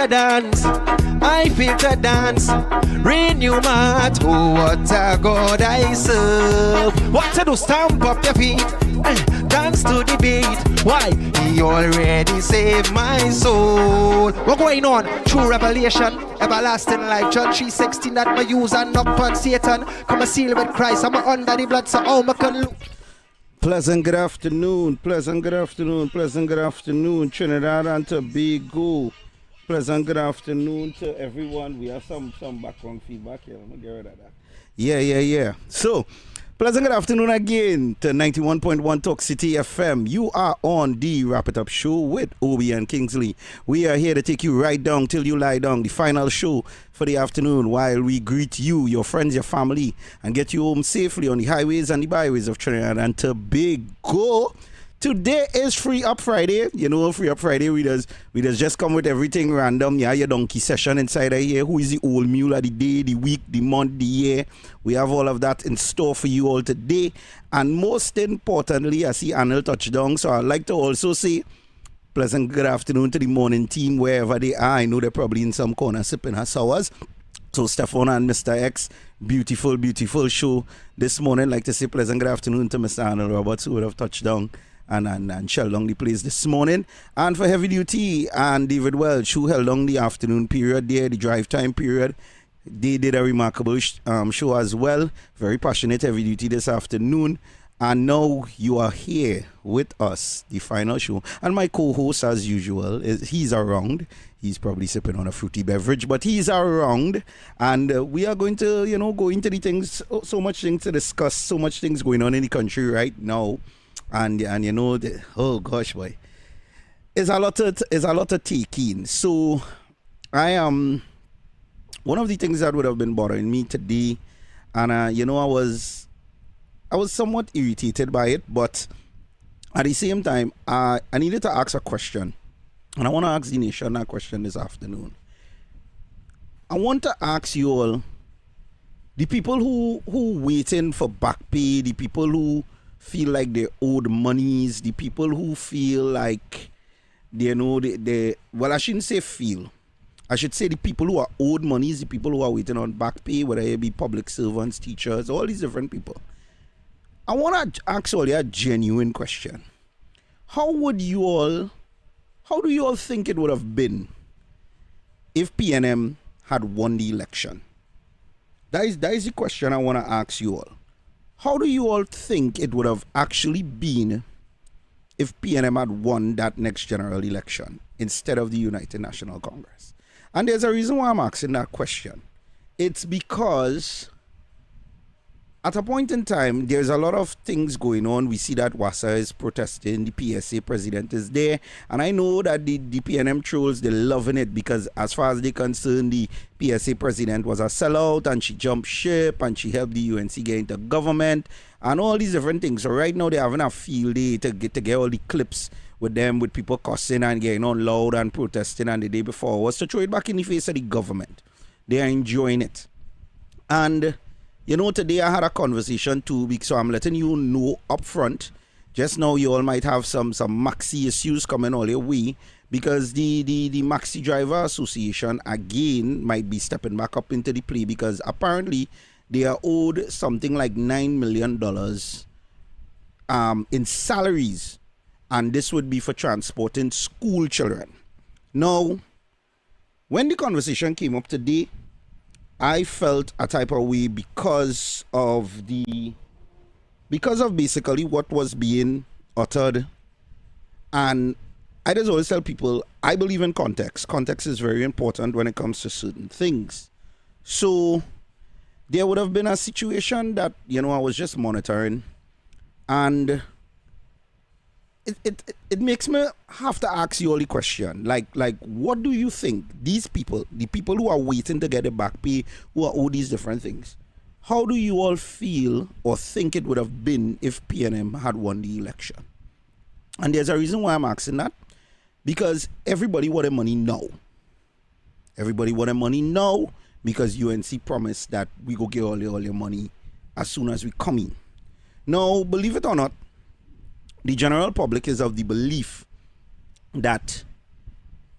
Dance, I feel to dance. Renew my heart, oh what a God I serve. What to do? Stamp up your feet, dance to the beat. Why? He already saved my soul. What's going on? True revelation, everlasting life. John 3:16 that my use and knock upon Satan. Come a seal with Christ, I'm under the blood, so how I can look. Pleasant good afternoon, pleasant good afternoon, pleasant good afternoon, Trinidad and Tobago. Pleasant good afternoon to everyone. We have some background feedback here. Let me get rid of that. Yeah. So, pleasant good afternoon again to 91.1 Talk City FM. You are on the Wrap It Up Show with Obi and Kingsley. We are here to take you right down till you lie down. The final show for the afternoon while we greet you, your friends, your family, and get you home safely on the highways and the byways of Trinidad and Tobago. Today is Free Up Friday. You know, Free Up Friday, we just come with everything random. Yeah, your donkey session inside of here. Who is the old mule of the day, the week, the month, the year? We have all of that in store for you all today. And most importantly, I see Anil touchdown. So I'd like to also say pleasant good afternoon to the morning team, wherever they are. I know they're probably in some corner sipping her sours. So Stefan and Mr. X, beautiful, beautiful show this morning. I'd like to say pleasant good afternoon to Mr. Arnold Roberts, who would have touchdown and shelled on the place this morning. And for Heavy Duty and David Welch, who held on the afternoon period there, the drive time period. They did a remarkable show as well. Very passionate Heavy Duty this afternoon. And now you are here with us, the final show. And my co-host, as usual, he's around. He's probably sipping on a fruity beverage, but he's around. And we are going to, go into the things, so much things to discuss, so much things going on in the country right now. And oh gosh, boy, it's a lot to take in. So I am one of the things that would have been bothering me today, and I was somewhat irritated by it, but at the same time, I needed to ask a question, and I want to ask the nation that question this afternoon. I want to ask you all, the people who waiting for back pay, the people who feel like they're owed monies, the people who feel like well, I shouldn't say feel. I should say the people who are owed monies, the people who are waiting on back pay, whether it be public servants, teachers, all these different people. I want to ask all you a genuine question. How do you all think it would have been if PNM had won the election? That is the question I want to ask you all. How do you all think it would have actually been if PNM had won that next general election instead of the United National Congress? And there's a reason why I'm asking that question. It's because at a point in time, there's a lot of things going on. We see that WASA is protesting, the PSA president is there, and I know that the PNM trolls, they're loving it because as far as they're concerned, the PSA president was a sellout and she jumped ship and she helped the UNC get into government and all these different things. So right now they're having a field day to get all the clips with them, with people cussing and getting on loud and protesting, and the day before was to throw it back in the face of the government. They are enjoying it. And today I had a conversation 2 weeks, so I'm letting you know up front, Just now, you all might have some maxi issues coming all your way because the Maxi Driver Association again might be stepping back up into the play because apparently they are owed something like $9 million in salaries, and this would be for transporting school children. Now, when the conversation came up today, I felt a type of way because of basically what was being uttered. And I just always tell people, I believe in context. Context is very important when it comes to certain things. So there would have been a situation that, I was just monitoring, and it makes me have to ask you all the question, like what do you think these people, the people who are waiting to get the back pay, who are all these different things, how do you all feel or think it would have been if PNM had won the election? And there's a reason why I'm asking that, because everybody want their money now. Everybody want their money now because UNC promised that we go get all your money as soon as we come in. Now, believe it or not, the general public is of the belief that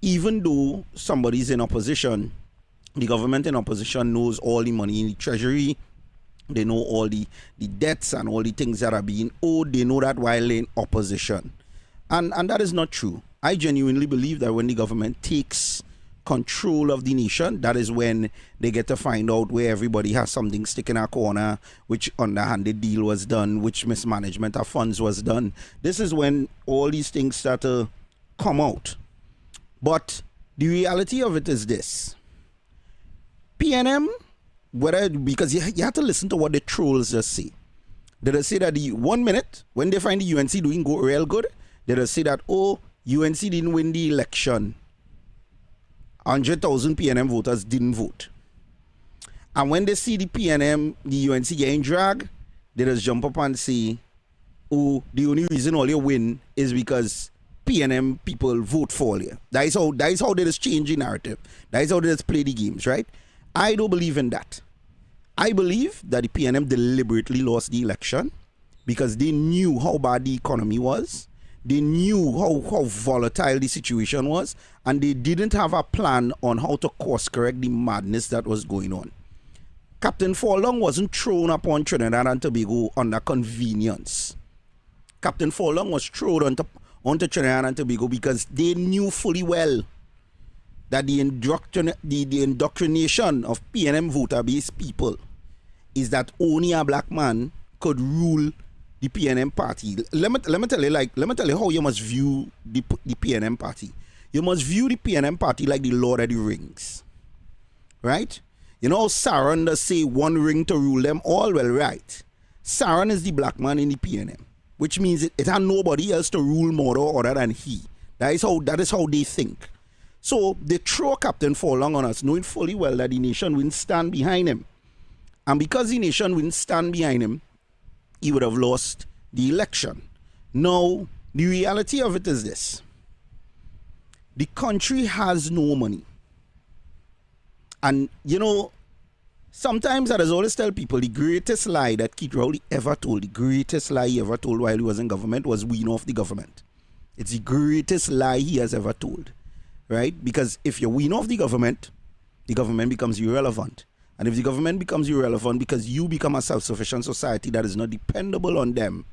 even though somebody's in opposition, the government in opposition knows all the money in the treasury, they know all the debts and all the things that are being owed, they know that while in opposition. And that is not true. I genuinely believe that when the government takes control of the nation, that is when they get to find out where everybody has something sticking in a corner, which underhanded deal was done, which mismanagement of funds was done. This is when all these things start to come out. But the reality of it is this. PNM, because you have to listen to what the trolls just say. They just say that the 1 minute, when they find the UNC doing real good, they just say that, oh, UNC didn't win the election. 100,000 PNM voters didn't vote. And when they see the PNM, the UNC getting dragged, they just jump up and say, oh, the only reason all you win is because PNM people vote for you. That is how they just change the narrative. That is how they just play the games, right? I don't believe in that. I believe that the PNM deliberately lost the election because they knew how bad the economy was. They knew how volatile the situation was, and they didn't have a plan on how to course correct the madness that was going on. Captain Forlong wasn't thrown upon Trinidad and Tobago under convenience. Captain Forlong was thrown onto Trinidad and Tobago because they knew fully well that the indoctrination of PNM voter-based people is that only a black man could rule the PNM party. Let me tell you how you must view the PNM party. You must view the PNM party like the Lord of the Rings, right? You know, Sauron does say one ring to rule them all. Well, right. Sauron is the black man in the PNM, which means it had nobody else to rule Mordor other than he. That is how they think. So they throw Captain Forlong on us, knowing fully well that the nation wouldn't stand behind him. And because the nation wouldn't stand behind him, he would have lost the election. Now, the reality of it is this. The country has no money. And, you know, sometimes I just always tell people the greatest lie that Keith Rowley ever told, the greatest lie he ever told while he was in government was wean off the government. It's the greatest lie he has ever told, right? Because if you wean off the government becomes irrelevant. And if the government becomes irrelevant because you become a self-sufficient society that is not dependable on them,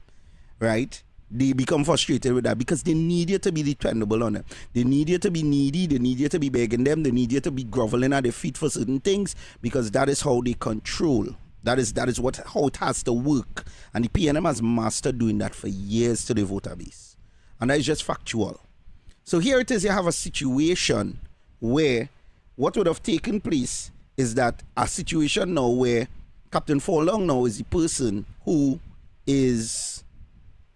right? They become frustrated with that because they need you to be dependable on them. They need you to be needy. They need you to be begging them. They need you to be groveling at their feet for certain things because that is how they control. That is how it has to work. And the PNM has mastered doing that for years to the voter base. And that is just factual. So here it is, you have a situation where what would have taken place is that a situation now where Captain Forlong now is the person who is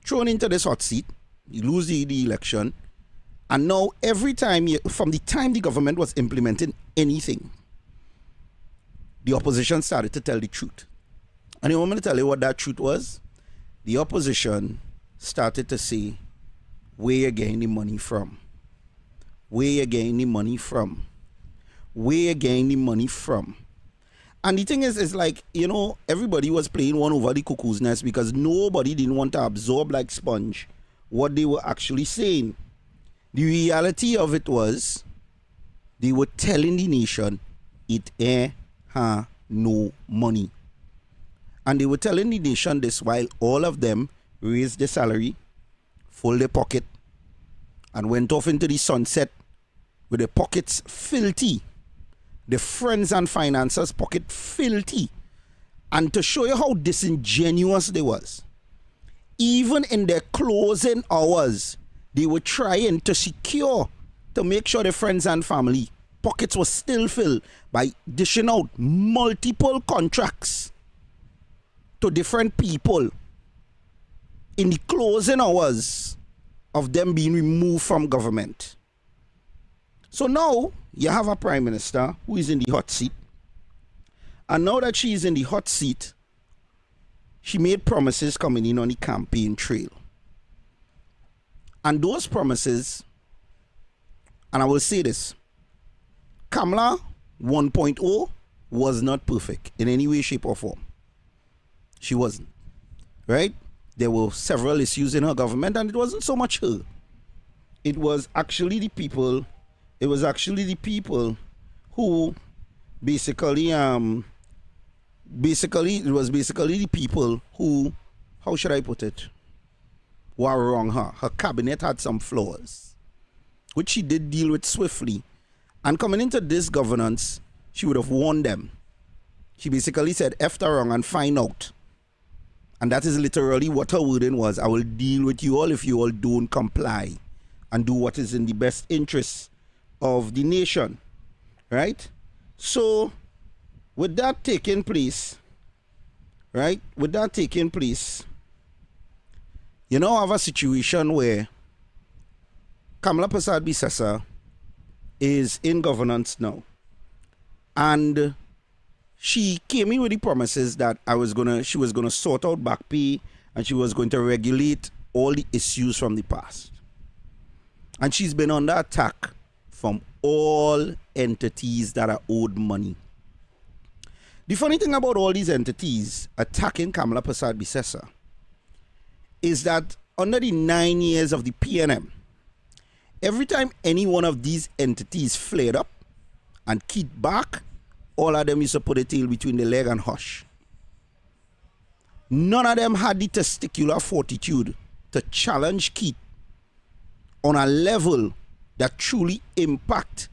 thrown into this hot seat. You lose the election. And now every time, from the time the government was implementing anything, the opposition started to tell the truth. And you want me to tell you what that truth was? The opposition started to say, where you getting the money from? Where you getting the money from? Where you getting the money from? And the thing is like, everybody was playing one over the cuckoo's nest because nobody didn't want to absorb like sponge what they were actually saying. The reality of it was they were telling the nation it ain't no money. And they were telling the nation this while all of them raised their salary, fold their pocket, and went off into the sunset with their pockets filthy. The friends and financiers' pocket filthy. And to show you how disingenuous they was, even in their closing hours, they were trying to make sure their friends and family pockets were still filled by dishing out multiple contracts to different people in the closing hours of them being removed from government. So now you have a prime minister who is in the hot seat. And now that she is in the hot seat, she made promises coming in on the campaign trail. And those promises, and I will say this, Kamala 1.0 was not perfect in any way, shape, or form. She wasn't. Right? There were several issues in her government, and it wasn't so much her. It was actually the people. It was actually the people who basically the people who, how should I put it, were wrong her. Her cabinet had some flaws, which she did deal with swiftly. And coming into this governance, she would have warned them. She basically said, F the wrong and find out. And that is literally what her wording was. I will deal with you all if you all don't comply and do what is in the best interest of the nation. Right? So, with that taking place, I have a situation where Kamala Persad-Bissessar is in governance now. And she came in with the promises that she was gonna sort out back pay and she was going to regulate all the issues from the past. And she's been under attack from all entities that are owed money. The funny thing about all these entities attacking Kamala Persad-Bissessar is that under the 9 years of the PNM, every time any one of these entities flared up and kicked back, all of them used to put a tail between the leg and hush. None of them had the testicular fortitude to challenge Keith on a level that truly impact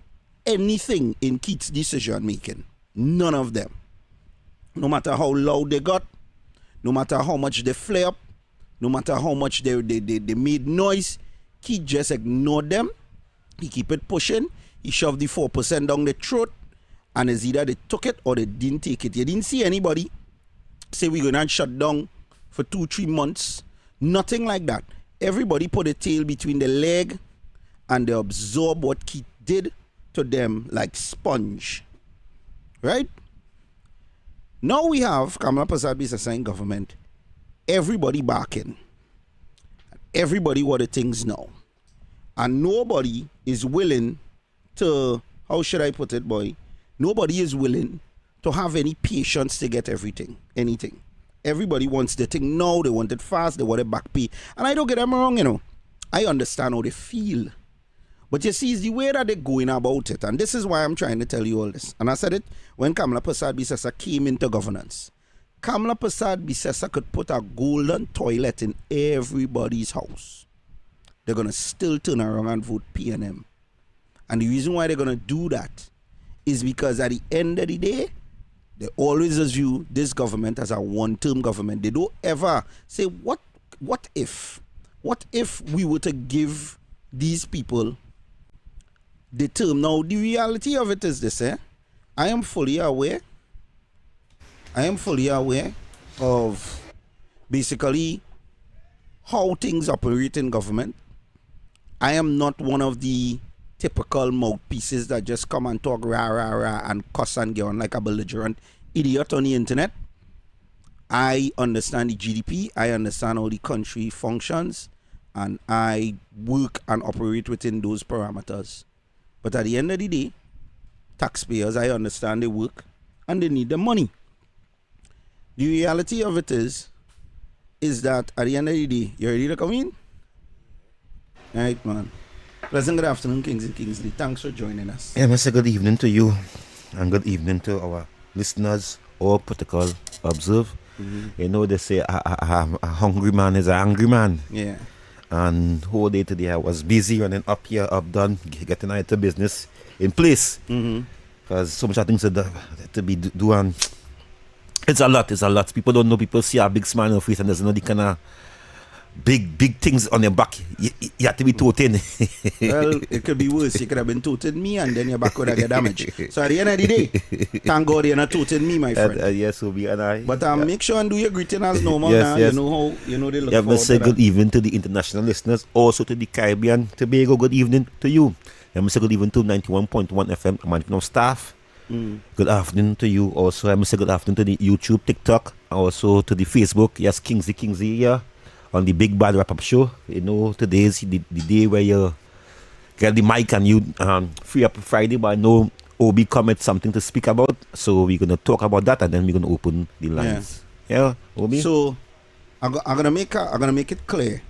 anything in Keith's decision making. None of them. No matter how loud they got, no matter how much they flare up, no matter how much they made noise, Keith just ignored them. He keep it pushing. He shoved the 4% down the throat. And it's either they took it or they didn't take it. You didn't see anybody say we're going to shut down for 2-3 months. Nothing like that. Everybody put a tail between the leg and they absorb what Keith did to them like sponge. Right? Now we have Kamala Persad-Bissessar in government. Everybody barking. Everybody what the things now. And nobody is willing to, how should I put it, boy? Nobody is willing to have any patience to get anything. Everybody wants the thing now. They want it fast. They want it back pay. And I don't get them wrong, I understand how they feel. But you see, it's the way that they're going about it. And this is why I'm trying to tell you all this. And I said it when Kamala Persad-Bissessar came into governance. Kamala Persad-Bissessar could put a golden toilet in everybody's house. They're going to still turn around and vote PNM. And the reason why they're going to do that is because at the end of the day, they always view this government as a one-term government. They don't ever say, what if we were to give these people the term? Now, the reality of it is this, I am fully aware of basically how things operate in government. I am not one of the typical mouthpieces that just come and talk rah rah rah and cuss and get on like a belligerent idiot on the internet. I understand the GDP, I understand how the country functions, and I work and operate within those parameters. But at the end of the day, taxpayers, I understand they work, and they need the money. The reality of it is that at the end of the day, you ready to come in? All right, man. Pleasant good afternoon, Kingsley. Thanks for joining us. Yeah, I say good evening to you, and good evening to our listeners. All protocol observe. You know, they say a hungry man is a angry man. Yeah. And whole day today I was busy running up here, up down, getting out of business in place. Because so much things to be doing. It's a lot. People don't know. People see a big smile on your face and there's no the kind of big things on your back. You have to be toting. Well, it could be worse. You could have been toting me and then your back would have get damaged. So at the end of the day, thank God you're not toting me, my friend. Yes, Obi and I. But make sure and do your greeting as normal yes, now. yes. You know they look Yeah, forward I say to good that. evening to the international listeners, also to the Caribbean, Tobago. Good evening to you. I say good evening to 91.1 FM, management of staff. Good afternoon to you. Also, I say good afternoon to the YouTube, TikTok, also to the Facebook. Yes, Kingsley here on the Big Bad Wrap Up Show. You know, today is the day where you get the mic and you free up Friday, but I know Obi come with something to speak about, so we're gonna talk about that and then we're gonna open the lines. Yeah, Obi. So I'm gonna make it clear.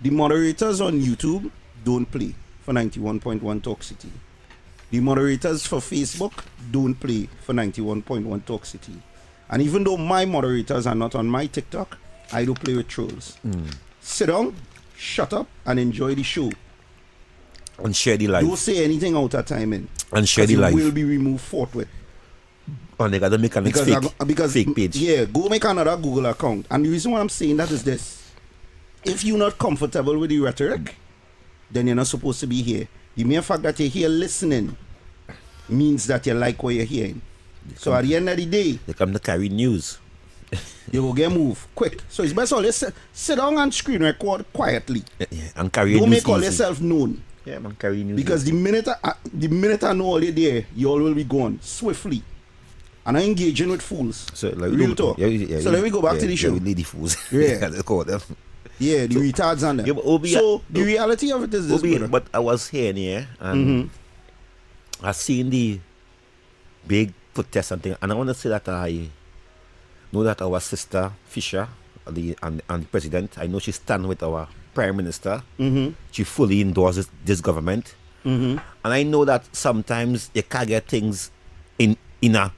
The moderators on YouTube don't play for 91.1 Talk City. The moderators for Facebook don't play for 91.1 Talk City. And even though my moderators are not on my TikTok, I do play with trolls. Sit down, shut up, and enjoy the show. And share the life. Don't say anything out of timing. And share the life. You will be removed forthwith. And they gotta make an fake page. Yeah, go make another Google account. And the reason why I'm saying that is this. If you're not comfortable with the rhetoric, then you're not supposed to be here. The mere fact that you're here listening means that you like what you're hearing. So at the end of the day, they come to carry news. You will get moved quick. So it's best always sit down and screen record quietly. Yeah, and carry Don't news make all easy. yourself known. Yeah, man, carry news. Because the minute I know all you're there, you all will be gone swiftly. And I'm engaging with fools. So, like, Real talk. So let me go back to the show. Lady fools. Yeah. They call them. Yeah, the retards on them. Yeah, but Obi, so the reality of it is this, Obi, brother. but I was here, yeah, and I seen the big protest and thing, and I want to say that I know that our sister Fisher, and the president, I know she stand with our prime minister. She fully endorses this government, and I know that sometimes you can't get things in a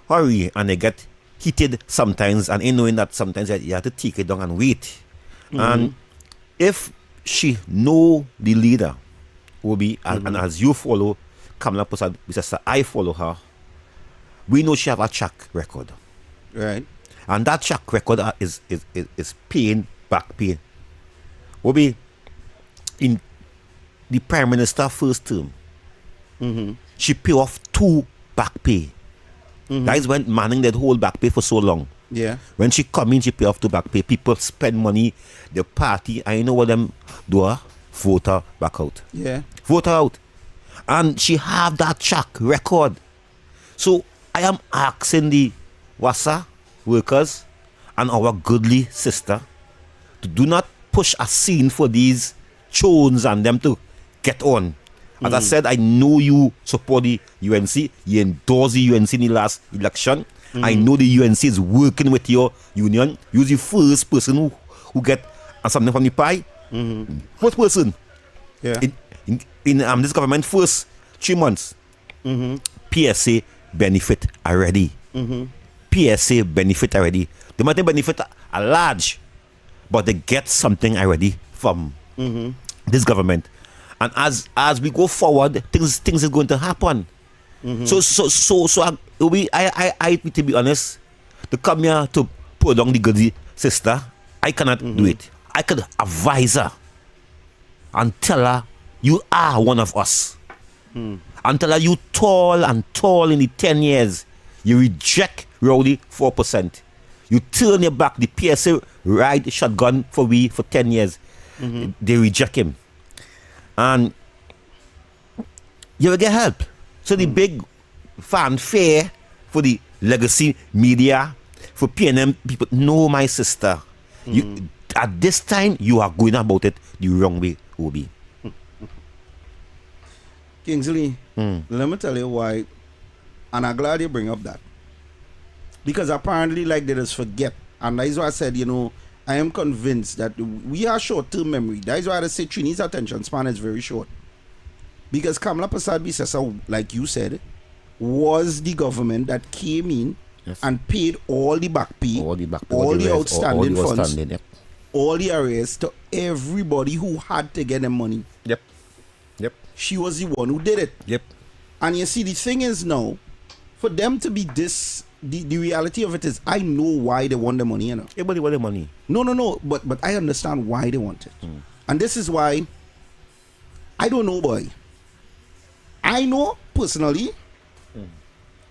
hurry, and they get heated sometimes, and in knowing that sometimes you have to take it down and wait. And if she know the leader, Obi, and as you follow Kamala Prasad, sister, I follow her, we know she have a track record. Right. And that track record is pain, back pain. Obi, in the Prime Minister first term, she pay off 2 back pay. That is when Manning did hold back pay for so long. Yeah. When she come in, she pay off 2 back pay. People spend money, the party, I know what them do, vote her back out. Yeah. Vote her out. And she have that track record. So I am asking the WASA workers and our goodly sister to do not push a scene for these chones and them to get on. As I said, I know you support the UNC. You endorse the UNC in the last election. I know the UNC is working with your union. You're the first person who get something from the pie. First person. Yeah. In this government, first 3 months, PSA benefit already. PSA benefit already. They might benefit a large, but they get something already from this government. And as we go forward, things are going to happen. So I to be honest, to come here to put down the goody sister, I cannot do it. I could advise her and tell her you are one of us. And tell her you tall in the 10 years. You reject Rowdy 4%. You turn your back, the PSA ride shotgun for we for 10 years. They reject him. And you will get help. So the big fanfare for the legacy media, for PNM people, no, my sister. You, at this time, you are going about it the wrong way, Obi. Kingsley, let me tell you why And I'm glad you bring up that. Because apparently, like, they just forget. And that is why I said, I am convinced that we are short-term memory. That is why I say Trini's attention span is very short. Because Kamala Prasad Bisesa, like you said, was the government that came in and paid all the back pay, all the outstanding funds, all the arrears to everybody who had to get them money. Yep. She was the one who did it. Yep. And you see, the thing is now, for them to be this, the reality of it is, I know why they want the money, Everybody want the money. No. But I understand why they want it. And this is why, I don't know, boy. I know, personally,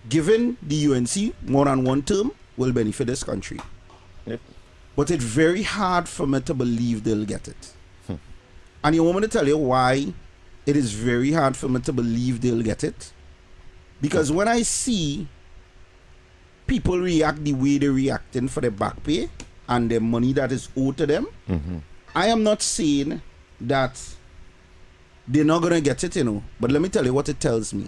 giving the UNC more than one term will benefit this country. Yep. But it's very hard for me to believe they'll get it. And you want me to tell you why it is very hard for me to believe they'll get it? Because when I see people react the way they're reacting for the back pay and the money that is owed to them, I am not saying that they're not going to get it, But let me tell you what it tells me.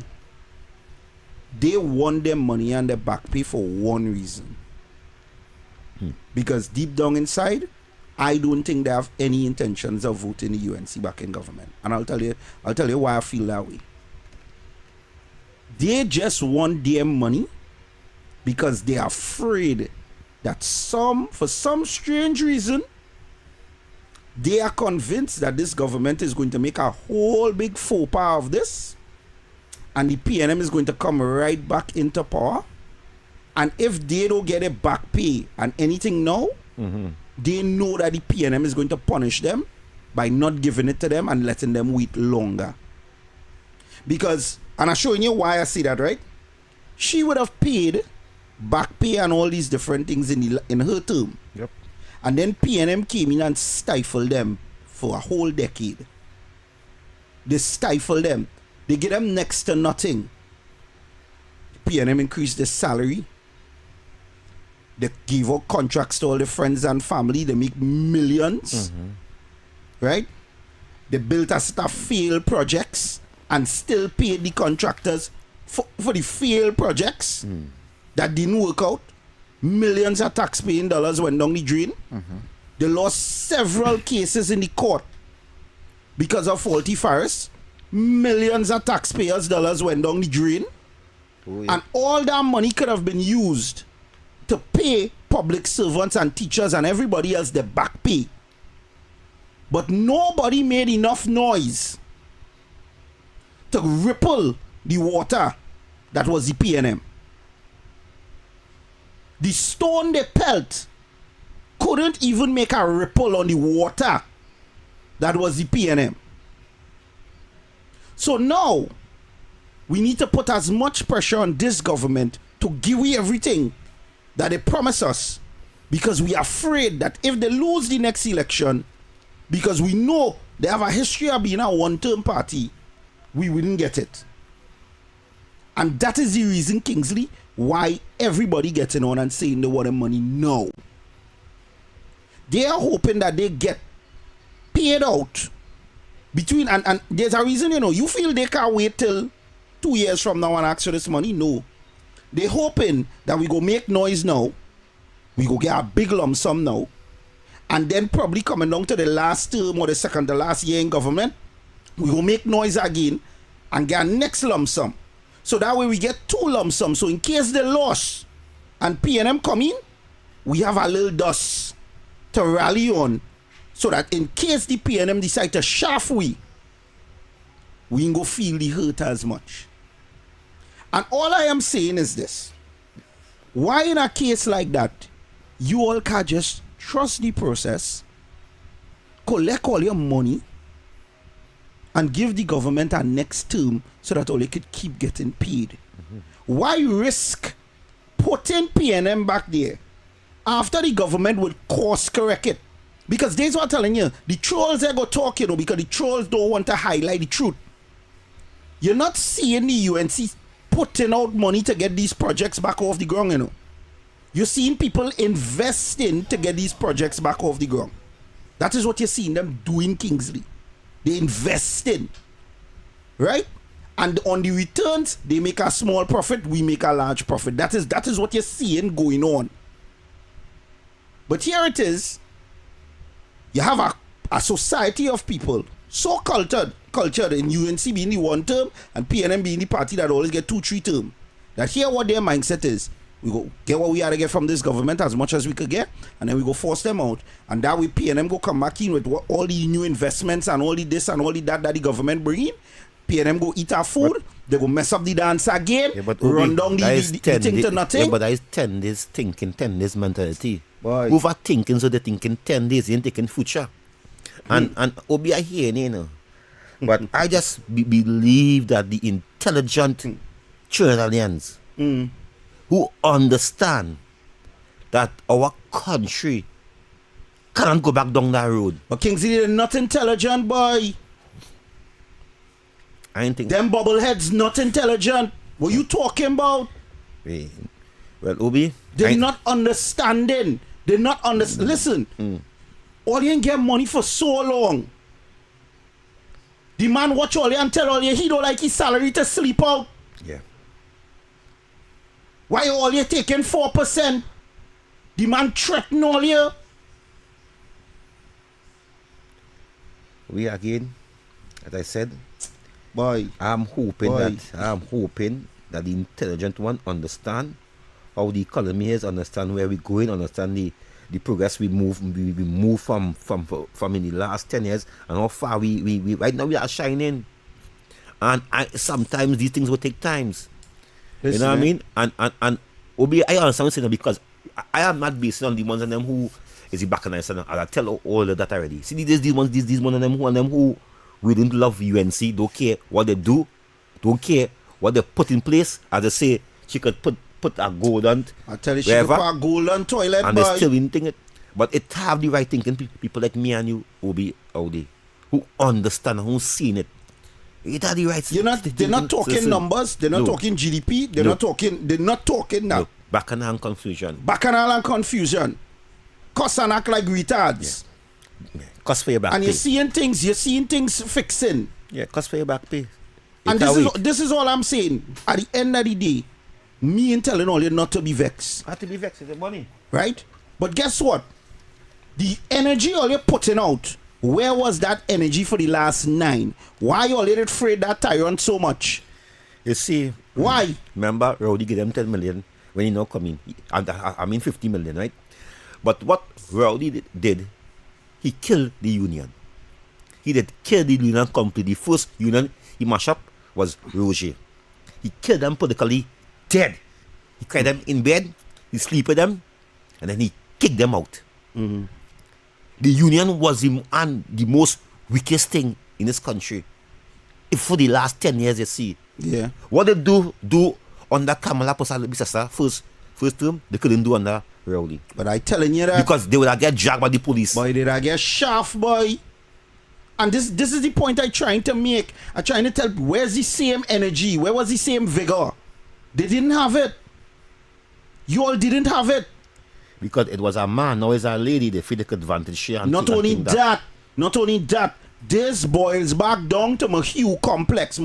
They want their money and their back pay for one reason. Because deep down inside, I don't think they have any intentions of voting the UNC back in government. And I'll tell you why I feel that way. They just want their money because they are afraid that for some strange reason, they are convinced that this government is going to make a whole big faux pas of this, and the PNM is going to come right back into power. And if they don't get a back pay and anything now, they know that the PNM is going to punish them by not giving it to them and letting them wait longer. Because, and I'm showing you why I say that, right? She would have paid back pay and all these different things in her term. Yep. And then PNM came in and stifled them for a whole decade. They stifled them. They get them next to nothing. PNM increased their salary. They give out contracts to all their friends and family. They make millions. Right? They built a set of failed projects and still paid the contractors for the failed projects that didn't work out. Millions of taxpaying dollars went down the drain. They lost several cases in the court because of faulty fires. Millions of taxpayers' dollars went down the drain. And all that money could have been used to pay public servants and teachers and everybody else their back pay. But nobody made enough noise to ripple the water that was the PNM. The stone they pelt couldn't even make a ripple on the water that was the PNM. So now, we need to put as much pressure on this government to give we everything that they promise us, because we are afraid that if they lose the next election, because we know they have a history of being a one-term party, we wouldn't get it. And that is the reason, Kingsley, why everybody getting on and saying they want the money now. They are hoping that they get paid out between, and there's a reason, you feel they can't wait till 2 years from now and ask for this money. No. They're hoping that we go make noise now, we go get a big lump sum now, and then probably coming down to the last term or the second to last year in government, we go make noise again and get a next lump sum. So that way we get 2 lump sums. So in case they lost and PNM come in, we have a little dust to rally on, so that in case the PNM decide to shaft we ain't go feel the hurt as much. And all I am saying is this: why in a case like that, you all can just trust the process, collect all your money, and give the government a next term so that all they could keep getting paid? Why risk putting PNM back there after the government would course correct it? Because this is what I'm telling you, the trolls they go talk, because the trolls don't want to highlight the truth. You're not seeing the UNC putting out money to get these projects back off the ground, You're seeing people investing to get these projects back off the ground. That is what you're seeing them doing, Kingsley. They invest in. Right? And on the returns, they make a small profit, we make a large profit. That is what you're seeing going on. But here it is. You have a society of people so cultured in UNC being the one term and PNM being the party that always get 2-3 term. That here what their mindset is. We go get what we had to get from this government as much as we could get, and then we go force them out. And that way PNM go come back in with all the new investments and all the this and all the that the government bring in. PNM go eat our food, but they go mess up the dance again, run down the thing to nothing. Yeah, but that is 10 days thinking, 10 days mentality. Boy. Overthinking, so they're thinking 10 days, you ain't taking future. And Obi, I hear you know. But I just believe that the intelligent Trinidadians who understand that our country can't go back down that road. But Kingsley, they're not intelligent, boy. I ain't think them bubbleheads not intelligent. What you talking about? Well, Obi, they're not understanding. They're not listen. All you get money for so long. The man watch all you and tell all you he don't like his salary to sleep out. Yeah. Why all you taking 4%? The man threaten all you. We again, as I said, boy, I'm hoping that the intelligent one understand how the economy is, understand where we're going, understand the progress we move from in the last 10 years and how far we right now we are shining. And sometimes these things will take times. Listen, you know what I mean? And Obi, I understand what you're saying because I am not basing on the ones of them who is the back and I tell all of that already. See these ones of them who we don't love UNC, don't care what they do, don't care what they put in place. As I say, she could put a gold on I tell you, she could put a gold on toilet, and boy. they still didn't think it. But it have the right thinking people like me and you, Obi, out there, who understand, who seen it. It have the right. They're not talking numbers. They're not talking GDP. They're not talking that. No. Bacchanal and confusion. Bacchanal and confusion. Cuss and act like retards. Yeah. Cuss for your back and pay. You're seeing things fixing. Yeah, cuss for your back pay. And this is all I'm saying. At the end of the day, me ain't telling all you not to be vexed. Not to be vexed, it's the money. Right? But guess what? The energy all you're putting out, where was that energy for the last 9? Why all you afraid that tyrant so much? You see, why? Remember, Rowdy gave them 10 million when he now come in. I mean 50 million, right? But what Rowdy did, he killed the union. He did kill the union completely. The first union he mashed up was Roger. He killed them politically dead. He cried them in bed, he sleep with them, and then he kicked them out. Mm-hmm. The union was the most weakest thing in this country. If for the last 10 years, you see. Yeah. What they do under Kamala first term, they couldn't do under Rowley. But I telling you that. Because they would have get dragged by the police. Boy, they would get shaft, boy. And this is the point I'm trying to make. I'm trying to tell, where's the same energy? Where was the same vigor? They didn't have it. You all didn't have it. Because it was a man, now it's a lady, they feel they could advantage share. Not only that, this boils back down to my hue complex.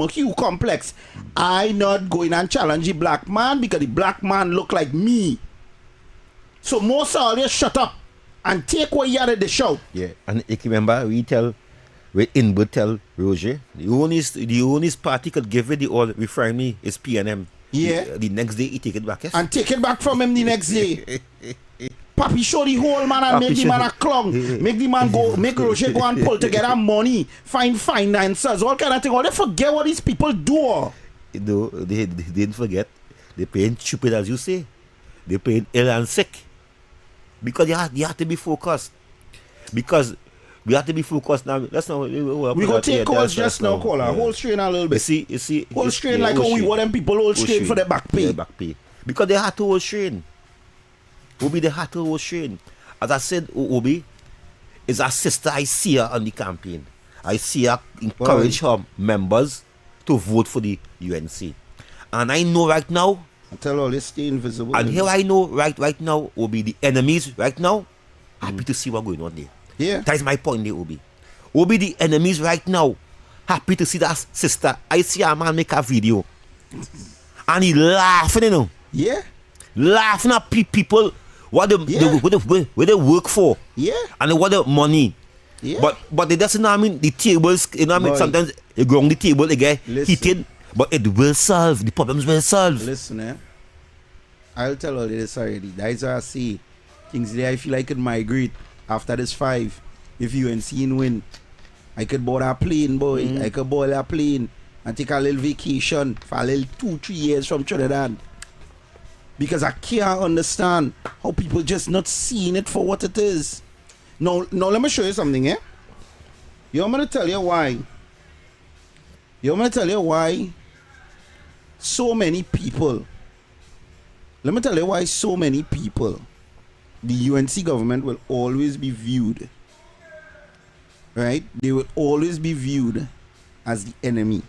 I not going and challenge the black man because the black man look like me. So most of you shut up and take what you had at the show. Yeah, and if you remember, we Inbert tell Roger, the only party could give it the all referring me is PNM. Yeah. The next day he take it back, yes? And take it back from him the next day. Papi show the whole man and make the man a clown. Make the man go, make Roger go and pull together money, find finances, all kind of thing. All they forget what these people do. No, they didn't forget. They paying stupid as you say. They paying ill and sick. Because you have to be focused. Because we have to be focused now. Let's not. We go take calls just now, caller. Hold strain a little bit. You see. Hold strain like how we want them people hold strain for their back pay. Because they had to hold strain. Obi, they had to hold strain. As I said, Obi is a sister. I see her on the campaign. I see her encourage her members to vote for the UNC. And I know right now. I tell all this stay invisible. And here I know right now, Obi, the enemies right now, happy to see what's going on there. Yeah. That is my point there, Obi. Obi, the enemies right now, happy to see that sister. I see a man make a video. And he laughing, you know. Yeah. Laughing at people what they work for. Yeah. And what the money. Yeah. But it doesn't mean the tables, you know what I mean? Boy. Sometimes you go on the table, they get Listen. heated. But it will solve. The problems will solve. Listen, I'll tell all this already. That's why I say, Kingsley, I feel I could migrate after this 5. If UNC win, I could board a plane, boy. I could board a plane and take a little vacation for a little 2-3 years from Trinidad. Because I can't understand how people just not seeing it for what it is. Now let me show you something, eh? I'm going to tell you why. I'm going to tell you why so many people, let me tell you why so many people, the UNC government will always be viewed, right? They will always be viewed as the enemy.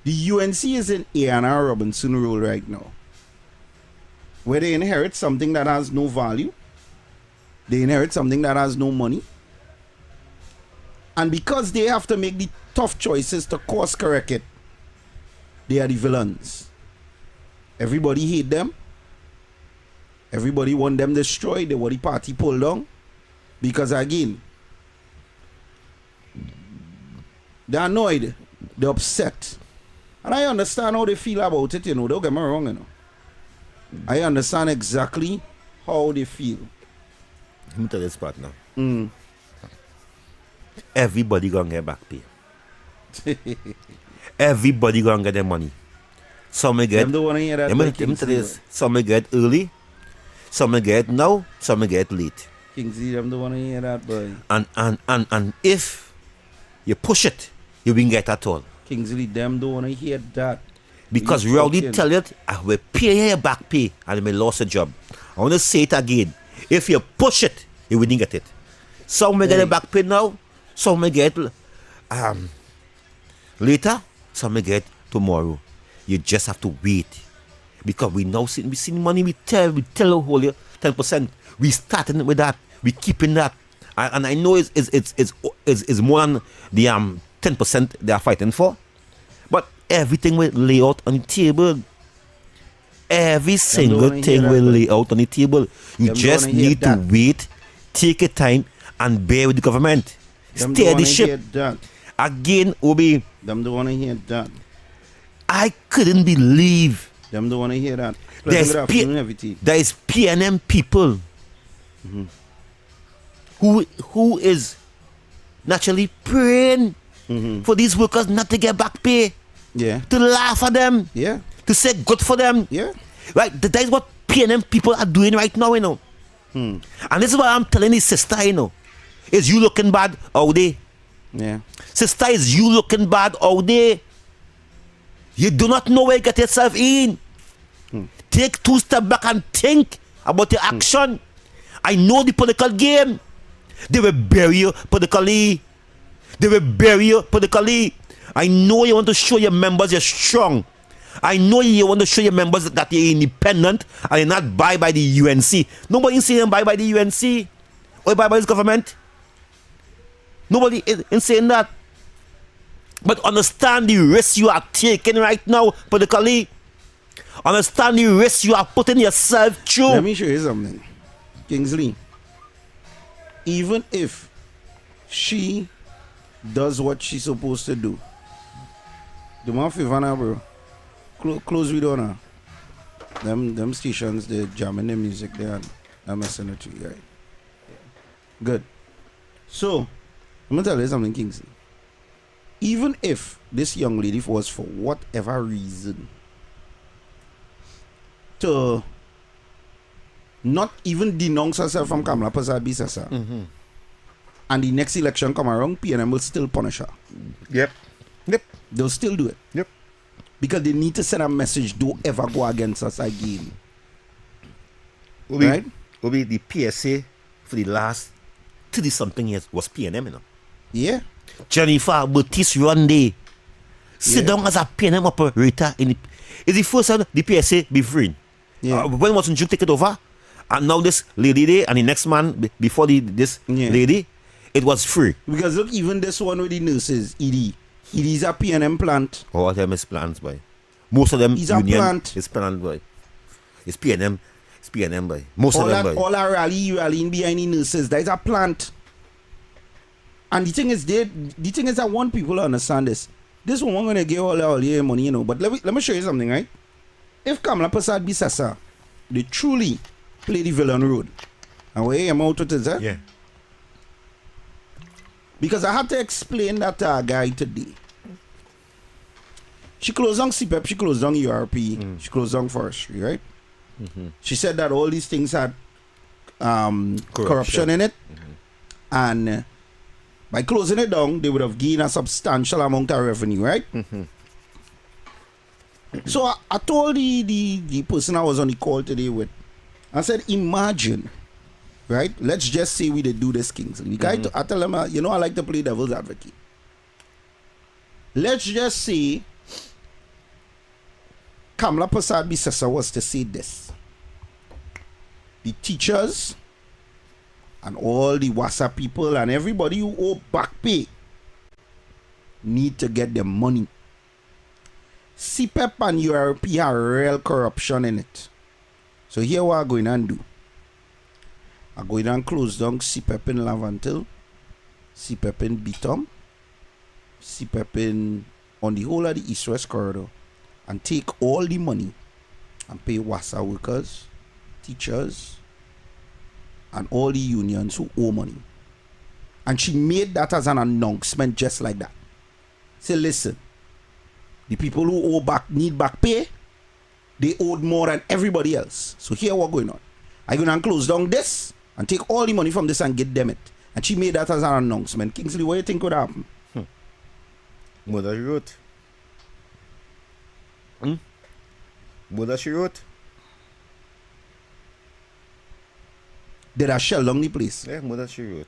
The UNC is in A&R Robinson role right now, where they inherit something that has no value. They inherit something that has no money. And because they have to make the tough choices to course correct it, they are the villains. Everybody hate them. Everybody want them destroyed. They want the party pulled down. Because again, they're annoyed. They're upset. And I understand how they feel about it, you know. Don't get me wrong, you know. I understand exactly how they feel. Let me tell you this part now. Everybody gonna get back pay. Everybody gonna get their money. Some may get. Them don't want to hear that. Let me tell you this. Some may get early. Some may get now. Some may get late. Kingsley, them don't want to hear that, boy. And if you push it, you won't get at all. Kingsley, them don't want to hear that. Because we already tell you, I will pay your back pay and you may lose a job. I want to say it again. If you push it, you wouldn't get it. Some may get a back pay now. Some may get later. Some may get tomorrow. You just have to wait. Because we now see money, we tell the whole year 10%. We starting with that. We keeping that. And I know it's more than the 10% they are fighting for. But everything will lay out on the table. Every single thing will lay out on the table. You just need to wait, take your time, and bear with the government. Steer the ship. Again, Obi. Them don't want to hear that. I couldn't believe. Them don't want to hear that. There is PNM people who is naturally praying for these workers not to get back pay. Yeah. To laugh at them. Yeah. To say good for them. Yeah. Right? That is what PNM people are doing right now, you know. And this is what I'm telling his sister, you know. Is you looking bad all day? Yeah. Sister, is you looking bad all day? You do not know where you get yourself in. Take 2 steps back and think about your action. I know the political game. They will bury you politically. They will bury you politically. I know you want to show your members you're strong. I know you want to show your members that you're independent and you're not buy by the UNC. Nobody is saying buy by the UNC or buy by this government. Nobody is saying that. But understand the risk you are taking right now politically. Understand the risk you are putting yourself through. Let me show you something. Kingsley, even if she does what she's supposed to do, do me a favor now, bro. Close video now. Them stations, they're jamming the music there. I'm messing with you, right? Good. So, I'm going to tell you something, Kingsley. Even if this young lady was for whatever reason to not even denounce herself from Kamala Persad Sasa, and the next election come around, PNM will still punish her. Yep. They'll still do it. Yep. Because they need to send a message, don't ever go against us again. Right? Obi, the PSA for the last 30-something years was PNM, you know. Yeah. Jennifer Baptiste Ronde sit down as a PNM operator in the, is the first time the PSA be free. Yeah. When wasn't Duke take it over? And now this lady there and the next man before this lady, It was free. Because look, even this one with the nurses, ED's a PNM plant. All of them is planned by. Most of them It's a union plant. is planned by. It's PNM. It's PNM by. Most of them by. All that rallying behind the nurses, that is a plant. And the thing is, I want people to understand this. This one, I'm going to give all your money, you know. But let me show you something, right? If Kamala Prasad Bisasa, they truly play the villain road. And where am out with it, eh? Yeah. Because I had to explain that to a guy today. She closed down CPEP, she closed down URP, she closed down forestry, right? She said that all these things had corruption in it. And by closing it down, they would have gained a substantial amount of revenue, right? So I told the person I was on the call today with, I said, imagine, right? Let's just say we did do this, Kingsley. The guy, I tell him, you know, I like to play devil's advocate. Let's just say Kamala Prasad Bisasa was to say this. The teachers and all the WhatsApp people and everybody who owe back pay need to get their money. CPEP and URP have real corruption in it. So here what I'm going to do. I'm going to close down CPEP in Lavantil, CPEP in Bitom, CPEP in on the whole of the East-West corridor, and take all the money and pay WASA workers, teachers, and all the unions who owe money. And she made that as an announcement just like that. Say, listen, the people who need back pay, they owed more than everybody else. So here what's going on. I'm going to close down this and take all the money from this and get them it. And she made that as an announcement. Kingsley, what do you think would happen? Mother she wrote. Mother she wrote. Did I shell down the place? Yeah, mother she wrote.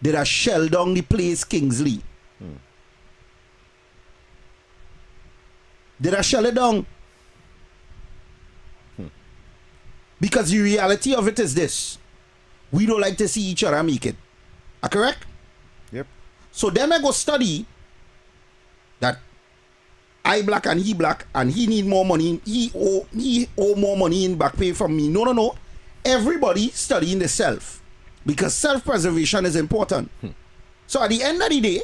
Did I shell down the place, Kingsley? Did I shell it down? Because the reality of it is this. We don't like to see each other make it. Are correct? Yep. So then I go study that I black and he need more money. He owe more money in back pay from me. No. Everybody studying the self. Because self-preservation is important. So at the end of the day,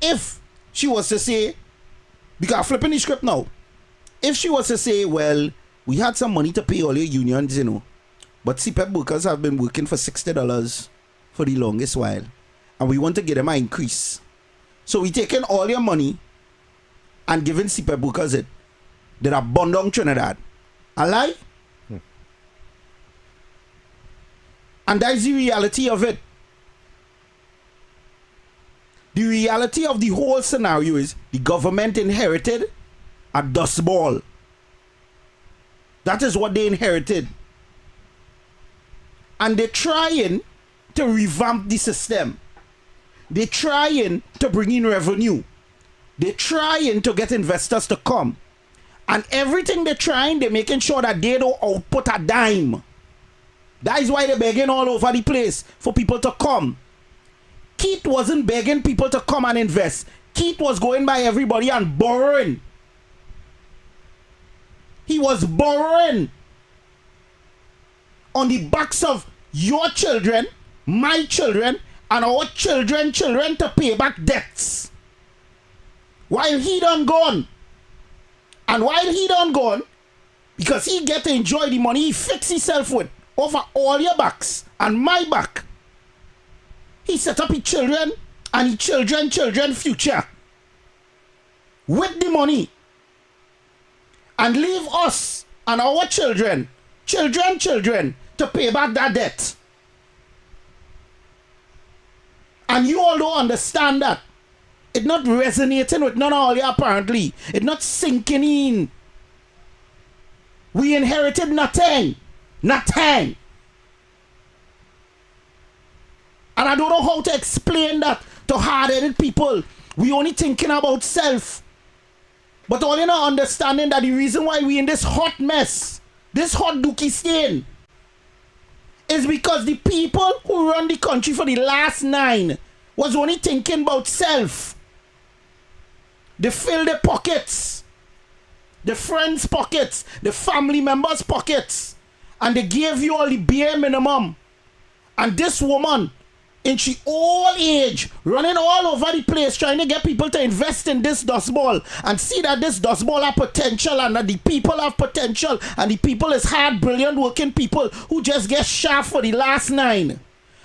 if she was to say, because I'm flipping the script now, if she was to say, well, we had some money to pay all your unions, you know, but CPEP workers have been working for $60 for the longest while, and we want to get them an increase. So we taking all your money and giving CPEP workers it. They are bond on Trinidad. A lie? And that is the reality of it. The reality of the whole scenario is the government inherited a dust ball. That is what they inherited. And they're trying to revamp the system. They're trying to bring in revenue. They're trying to get investors to come. And everything they're trying, they're making sure that they don't output a dime. That is why they're begging all over the place for people to come. Keith wasn't begging people to come and invest. Keith was going by everybody and borrowing. He was borrowing on the backs of your children, my children, and our children to pay back debts. While he done gone. And while he done gone, because he get to enjoy the money he fix himself with over all your backs and my back, he set up his children and his children future with the money and leave us and our children to pay back that debt. And you all don't understand that. It's not resonating with none of all you apparently. It's not sinking in. We inherited nothing. Nothing. And I don't know how to explain that to hard-headed people. We only thinking about self. But all you know understanding that the reason why we in this hot mess, this hot dookie stain, is because the people who run the country for the last 9 was only thinking about self. They fill their pockets, the friends' pockets, the family members' pockets, and they gave you all the bare minimum. And this woman, in she old age, running all over the place, trying to get people to invest in this dust ball and see that this dust ball have potential and that the people have potential and the people is hard, brilliant working people who just get shaft for the last 9.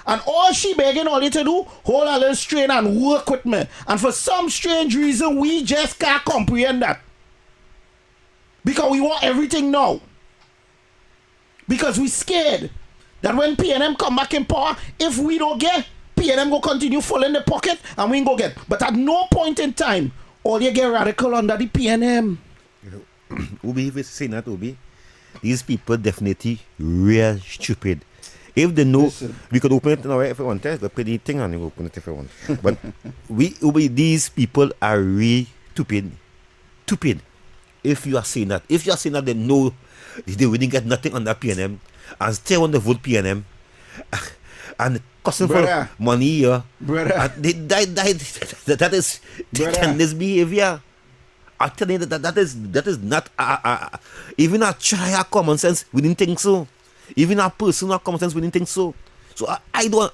And all she begging all you to do, hold a little strain and work with me. And for some strange reason, we just can't comprehend that. Because we want everything now. Because we scared that when PNM come back in power, if we don't get, PNM will continue full in the pocket and we ain't go get. But at no point in time, all you get radical under the PNM. Ubi, if it's saying that, Ubi, these people definitely real stupid. If they know, we could open it now if we want to, but pretty thing and we open it if we want. But these people are really stupid. Stupid. If you are saying that, they know they wouldn't get nothing on that PNM and still want to vote PNM and costing for money here. Brother. That is this behavior. I tell you that is not even a child of common sense. We didn't think so. Even a person of common sense, we didn't think so. So I don't.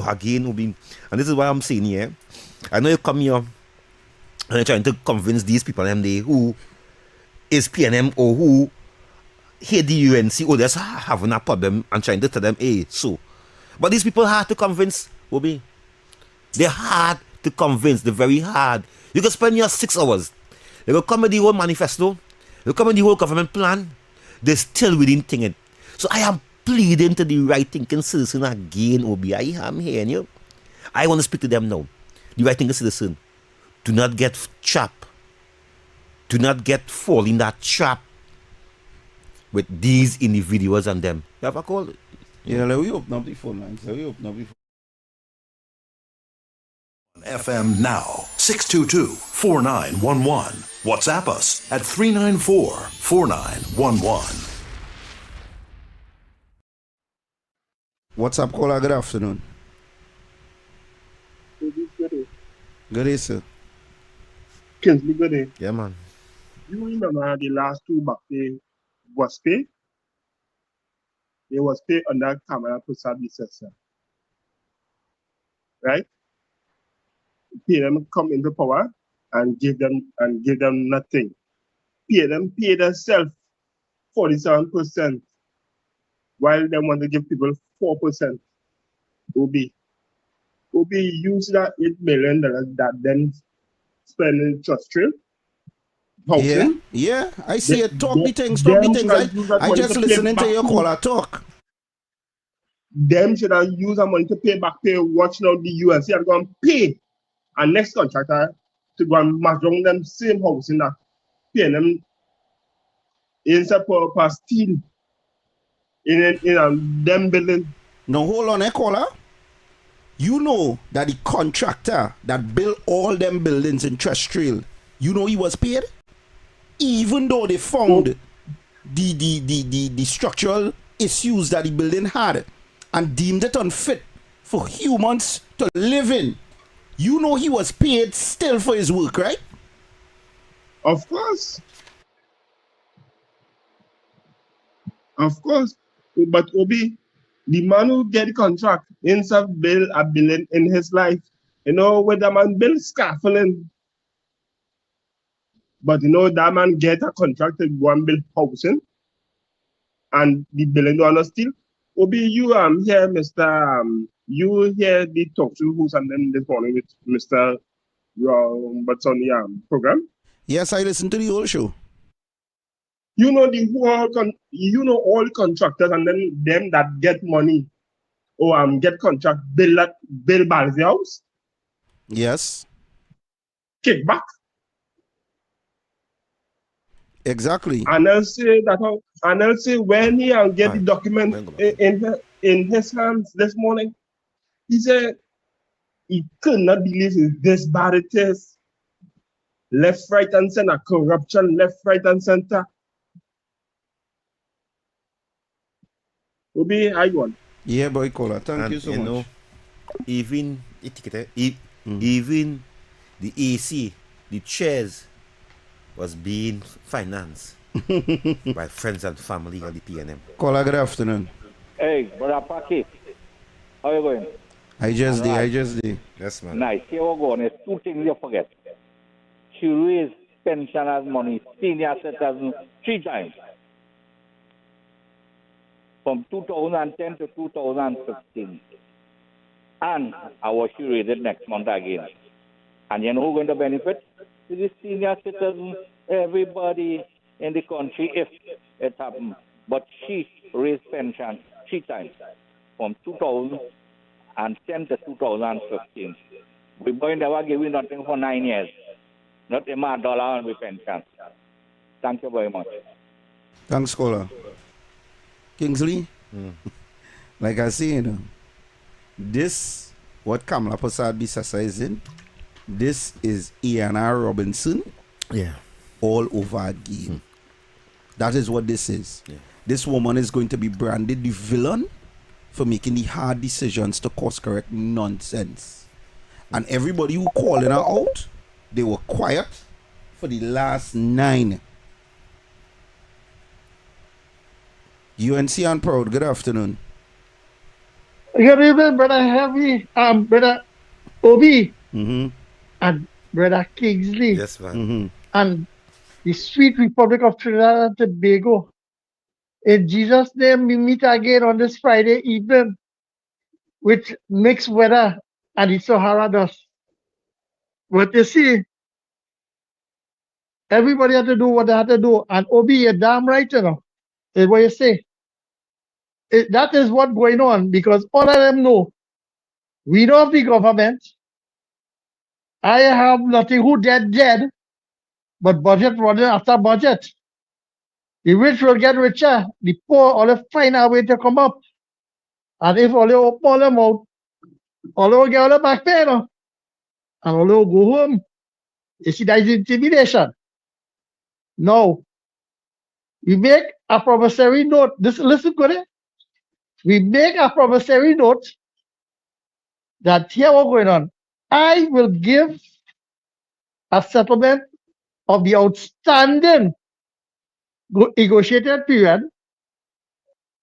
Again, and this is why I'm saying here. I know you come here and you're trying to convince these people who is PNM or who hate the UNC or just having a problem and trying to tell them, hey, so. But these people hard to convince, Obi. They're hard to convince. They're very hard. You can spend your 6 hours. They will come with the whole manifesto. They will come with the whole government plan. They still within think it. So I am pleading to the right thinking citizen again, Obi. I am hearing you. I want to speak to them now. The right thinking citizen. Do not get trapped. Do not fall in that trap with these individuals and them. You have a call? Yeah, let me open up the phone lines. FM now, 622-4911. WhatsApp us at 394-4911. What's up, caller? Good afternoon. Good day, sir. Kingsley, good day. Yeah, man. You remember the last 2 back they was paid? They was paid under camera to service system. Right? PNM come into power and give them nothing. PNM pay themselves 47%, while they want to give people 4%. OB use that $8 million that then spend in trust trail. Yeah, I see it. Talk the things. I just listening to your caller talk. Them should have used that money to pay watching out the UNC and go and pay a next contractor to go and match on them same house in that PNM instead for steel in them building. Now hold on, caller. You know that the contractor that built all them buildings in Terrestrial, you know he was paid? Even though they found the structural issues that the building had and deemed it unfit for humans to live in. You know he was paid still for his work, right? Of course. But Obi, the man who get the contract himself build a building in his life. You know, when the man build scaffolding, but you know that man get a contract to go and build housing, and the building don't still. Obi, you here, Mr. You hear the talk to who's and then this morning with Mr. What's on the program? Yes, I listened to the whole show. You know all the contractors and then them that get money or get contract build Balzi house. Yes. Kickback. Exactly. And I'll say when he get the document in his hands this morning, he said he could not believe it's this bad it is. Left, right, and center, corruption, left, right, and center. Obi, I want. Yeah, boy, Kola. Thank And you so much. know, even even the AC, the chairs was being financed by friends and family of the PNM. Kola, good afternoon. Hey, brother Paki, how you going? I just did. I Alright. just did. Yes, man. Nice. Here we go. There's two things you forget. She raised pensioners' money, senior citizens, 3 times. From 2010 to 2015. And I was she raised it next month again. And you know who's going to benefit? The senior citizens, everybody in the country, if it happens. But she raised pension 3 times. From 2010 to 2015. We boy never give you nothing for 9 years. Not a $1 on the pension. Thank you very much. Thanks, Kola. Kingsley, like I say, you know, this, what Kamala Prasad Bisasa is in, this is Iana Robinson Yeah. all over again. That is what this is. Yeah. This woman is going to be branded the villain for making the hard decisions to course correct nonsense. And everybody who calling her out, they were quiet for the last 9. UNC and Proud, good afternoon. Good evening, Brother Heavy, Brother Obi, Mm-hmm. and Brother Kingsley, Yes, man. Mm-hmm. and the sweet Republic of Trinidad and Tobago. In Jesus' name, we meet again on this Friday evening with mixed weather and the Sahara dust. But you see, everybody had to do what they had to do, and Obi, you're damn right, you know, is what you say. That is what's going on, because all of them know we know of the government. I have nothing who dead, but budget running after budget. The rich will get richer, the poor will find a way to come up. And if all you open all them out, all will get all the back pay, you know, and all will go home. You see, that is intimidation. No, we make a promissory note. Listen good. We make a promissory note that here what's going on. I will give a settlement of the outstanding negotiated period,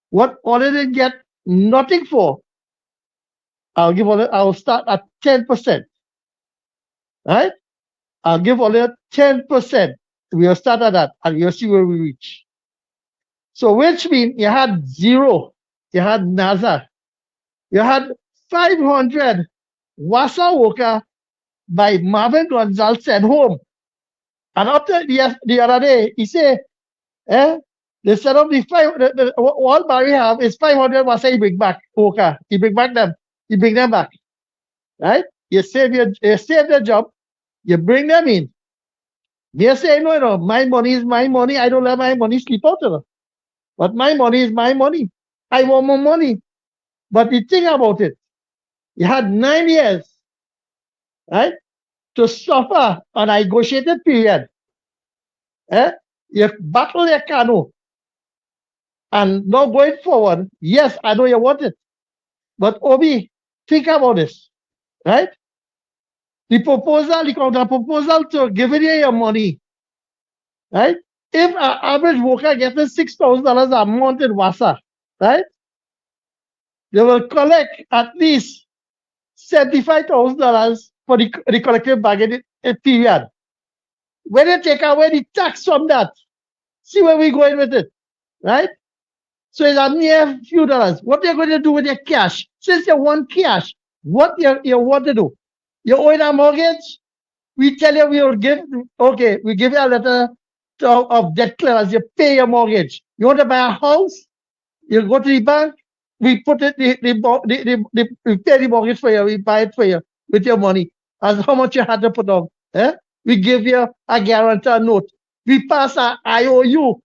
what already get nothing for. I'll start at 10%. Right? I'll give only 10%. We'll start at that and we'll see where we reach. So which means you had 0, you had NASA, you had 500 Wassa worker by Marvin Gonzalez sent home. And after the other day, he said, they set up all Barry have is 500 Wassa he bring back worker. He bring them back. Right? You save their job, you bring them in. They say, no, my money is my money. I don't let my money slip out. You know. But my money is my money. I want more money. But the thing about it, you had 9 years, right, to suffer a negotiated period. You battle your canoe. And now going forward, yes, I know you want it. But Obi, think about this, right? The counter proposal to giving you your money, right? If an average worker gets $6,000 a month in Wassa, right? They will collect at least $75,000 for the collective bargaining period. When you take away the tax from that, see where we're going with it, right? So it's a mere few dollars. What are you going to do with your cash? Since you want cash, what you want to do? You owe a mortgage? We tell you we will give you a letter of debt clearance. You pay your mortgage. You want to buy a house? You go to the bank. We put it, we pay the mortgage for you. We buy it for you with your money. As how much you had to put on. We give you a guarantor note. We pass an IOU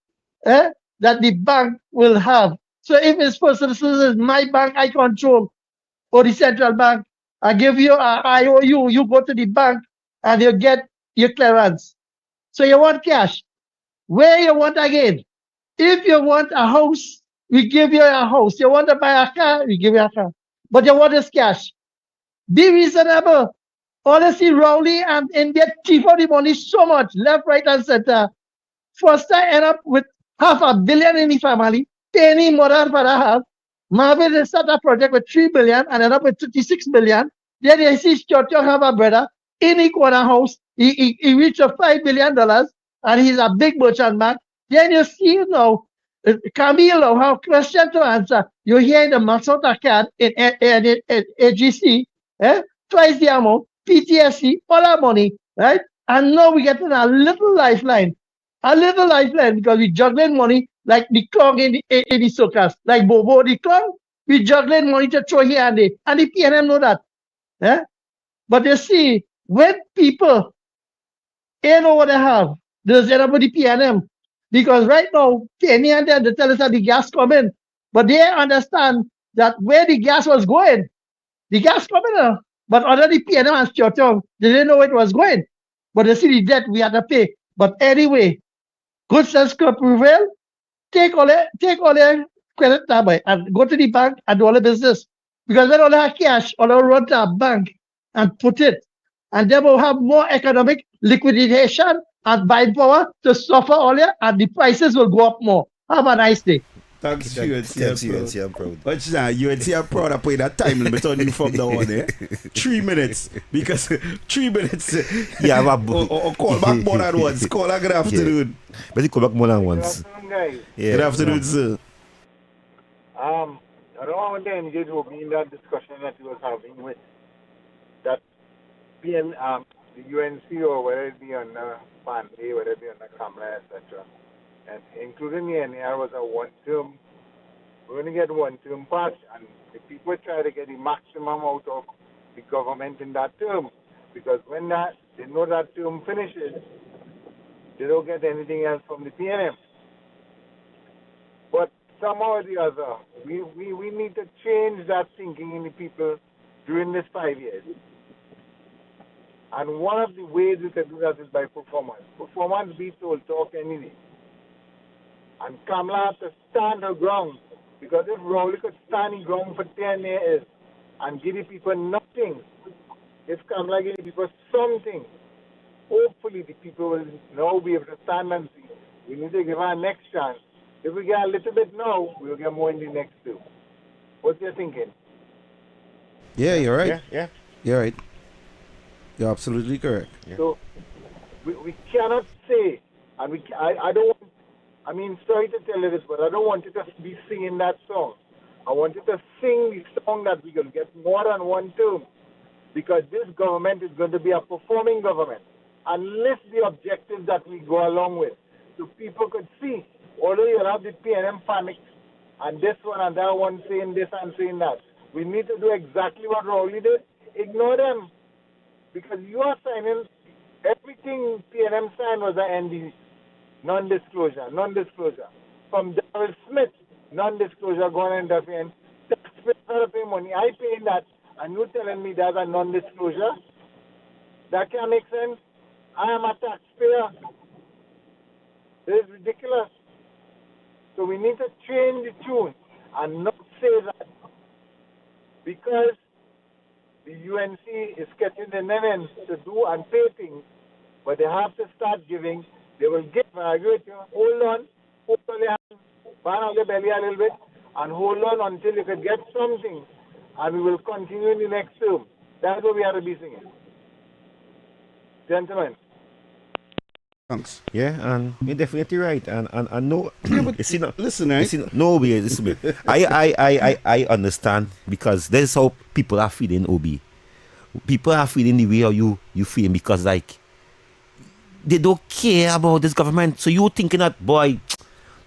that the bank will have. So if it's personal citizens, my bank I control, or the central bank, I give you an IOU. You go to the bank and you get your clearance. So you want cash. Where you want again? If you want a house, we give you a house. You want to buy a car, we give you a car. But you want this cash. Be reasonable. Honestly, Rowley and India thief out the money so much, left, right, and center. First I end up with $500 million in the family, penny mother and father have. Marvin they start a project with $3 billion and end up with $36 million. Then you see Chotyong have a brother in the corner house. He reached a $5 billion and he's a big merchant man. Then you see now, Camilo have question to answer. You hear the Masota card in AGC, twice the amount, PTSC, all our money, right? And now we getting a little lifeline because we juggling money like the clown in the circus, like Bobo the clown. We juggling money to throw here and there. And the PNM know that. Eh? But you see, when people ain't know what they have, there's end up with the PNM. Because right now, Penny and them, they tell us that the gas coming. But they understand that where the gas was going, the gas coming now. But under the PNM and Chotong, they didn't know where it was going. But they see the debt we had to pay. But anyway, good sense could prevail. Take all their credit now, boy, and go to the bank and do all the business. Because when all they have cash, all they run to a bank and put it. And they will have more economic liquidation and buying power to suffer all that, and the prices will go up more. Have a nice day. Thanks, Thanks, UNC, I'm proud. What's that? UNC, I'm proud of putting that time limit on you from now on, 3 minutes. Because 3 minutes. Yeah, or call back more than once. Call a good afternoon. But you call back more than once. Yeah. Good afternoon, sir. I don't want to engage in that discussion that you was having with that being the UNC or whether it be on Panday, whether it be on the Kamla, etc. And including the NAR was a one-term, we're going to get one-term patch, and the people try to get the maximum out of the government in that term, because when they know that term finishes, they don't get anything else from the PNM. But somehow or the other, we need to change that thinking in the people during this 5 years. And one of the ways we can do that is by performance. Performance beats all talk anyway. And Kamala has to stand her ground, because if Rowley could stand her ground for 10 years and give the people nothing, if Kamala give the people something, hopefully the people will now be able to stand and see. We need to give her a next chance. If we get a little bit now, we'll get more in the next two. What's your thinking? Yeah, you're right. Yeah. You're right. You're absolutely correct. Yeah. So we cannot say, and I don't want, I mean, sorry to tell you this, but I don't want you to be singing that song. I want you to sing the song that we can get more than one term, because this government is going to be a performing government, and list the objectives that we go along with, so people could see. Although you have the PNM panic, and this one and that one saying this and saying that, we need to do exactly what Rowley did. Ignore them, because you are signing everything PNM signed was an ND, non-disclosure. From Darrell Smith, non-disclosure going and interfering. Taxpayers are paying money. I paying that, and you telling me that's a non-disclosure? That can't make sense. I am a taxpayer. This is ridiculous. So we need to change the tune and not say that because the UNC is getting the NNN to do and pay things, but they have to start giving. They will give. I agree with you. Hold on your hand, burn out the belly a little bit, and hold on until you can get something, and we will continue in the next term. That's what we have to be singing. Gentlemen. Thanks. Yeah, and you're definitely right. And no, you see, no, Listen, right? you see, no, listen, I understand, because this is how people are feeling, OB. People are feeling the way how you feeling, because like they don't care about this government. So you thinking that, boy,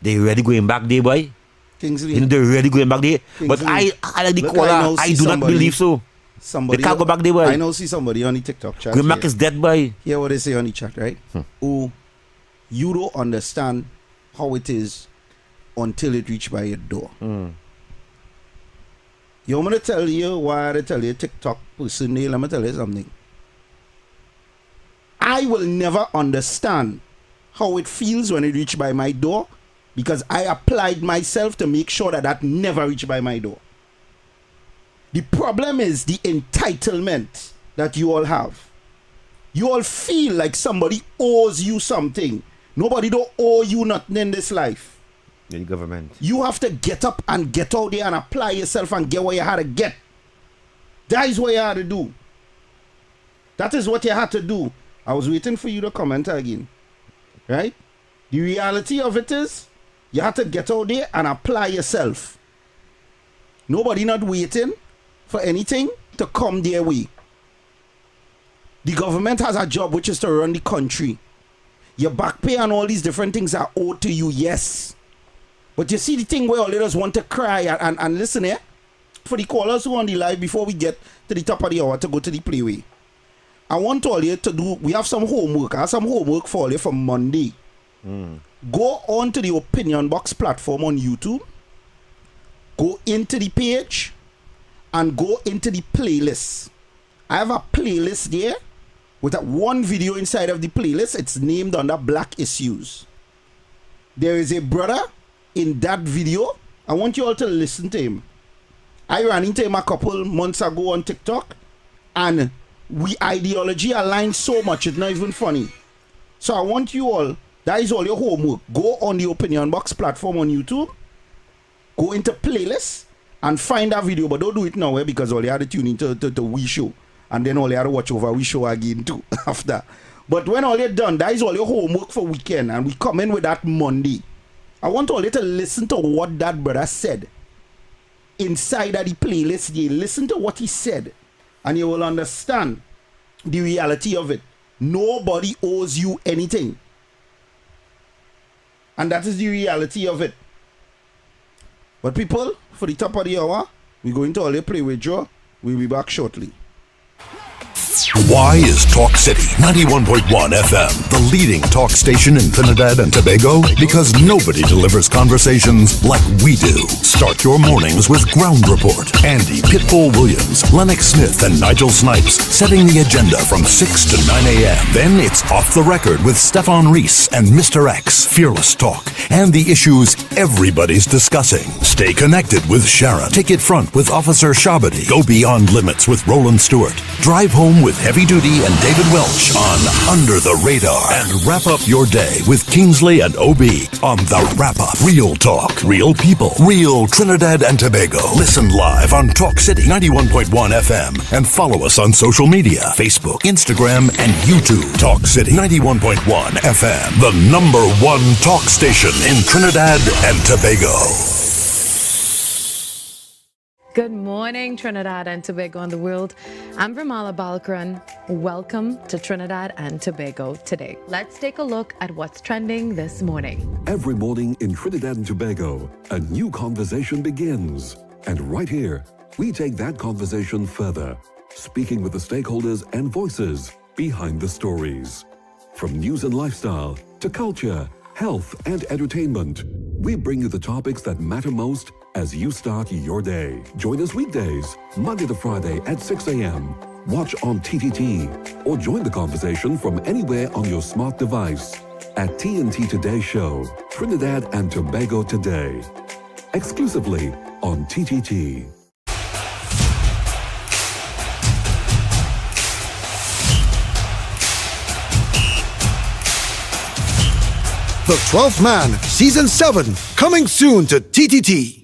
they really going back there, boy. Kingsley. You know, they're really going back there. Kingsley. But I like the Look, caller. I do not somebody- believe so. Somebody They can't go back there, boy. I know see somebody on the TikTok chat. Going back here. is dead, boy. Hear what they say on the chat, right? Oh, you don't understand how it is until it reach by your door. You want me to tell you why I tell you TikTok personally? Let me tell you something. I will never understand how it feels when it reach by my door because I applied myself to make sure that that never reached by my door. The problem is the entitlement that you all have. You all feel like somebody owes you something. Nobody don't owe you nothing in this life. The government. You have to get up and get out there and apply yourself and get what you had to get. That is what you had to do. That is what you had to do. I was waiting for you to comment again. Right? The reality of it is, you have to get out there and apply yourself. Nobody not waiting for anything to come their way. The government has a job which is to run the country. Your back pay and all these different things are owed to you, yes. But you see the thing where all of us want to cry and listen here. For the callers who are on the live before we get to the top of the hour to go to the playway. I want all you to do, we have some homework. I have some homework for you for Monday. Go on to the Opinion Box platform on YouTube. Go into the page and go into the playlist. I have a playlist there with one video inside of the playlist. It's named under Black Issues. There is a brother in that video. I want you all to listen to him. I ran into him a couple months ago on TikTok, and we ideology align so much it's not even funny. So I want you all, that is all your homework. Go on the Opinion Box platform on YouTube, go into playlist and find that video, but don't do it now because all you have to tune into We Show, and then all you have to watch over We Show again too after. But when all you're done, that is all your homework for weekend, and we come in with that Monday. I want all you to listen to what that brother said inside of the playlist. You listen to what he said and you will understand the reality of it. Nobody owes you anything, and that is the reality of it. But people, for the top of the hour, we're going to all play with Joe. We'll be back shortly. Why is Talk City 91.1 FM the leading talk station in Trinidad and Tobago? Because nobody delivers conversations like we do. Start your mornings with Ground Report. Andy Pitbull Williams, Lennox Smith, and Nigel Snipes setting the agenda from 6 to 9 a.m. Then it's Off the Record with Stefan Reese and Mr. X, Fearless Talk, and the issues everybody's discussing. Stay connected with Sharon. Take it front with Officer Shabadi. Go beyond limits with Roland Stewart. Drive home with Heavy Duty and David Welch on Under the Radar. And wrap up your day with Kingsley and OB on The Wrap Up. Real talk, real people, real Trinidad and Tobago. Listen live on Talk City 91.1 FM and follow us on social media, Facebook, Instagram, and YouTube. Talk City 91.1 FM, the #1 talk station in Trinidad and Tobago. Good morning, Trinidad and Tobago and the world. I'm Vermala Balkaran. Welcome to Trinidad and Tobago today. Let's take a look at what's trending this morning. Every morning in Trinidad and Tobago, a new conversation begins. And right here, we take that conversation further, speaking with the stakeholders and voices behind the stories. From news and lifestyle to culture, health, and entertainment, we bring you the topics that matter most as you start your day. Join us weekdays, Monday to Friday at 6 a.m. Watch on TTT or join the conversation from anywhere on your smart device at TNT Today Show, Trinidad and Tobago Today, exclusively on TTT. The 12th Man, Season 7, coming soon to TTT.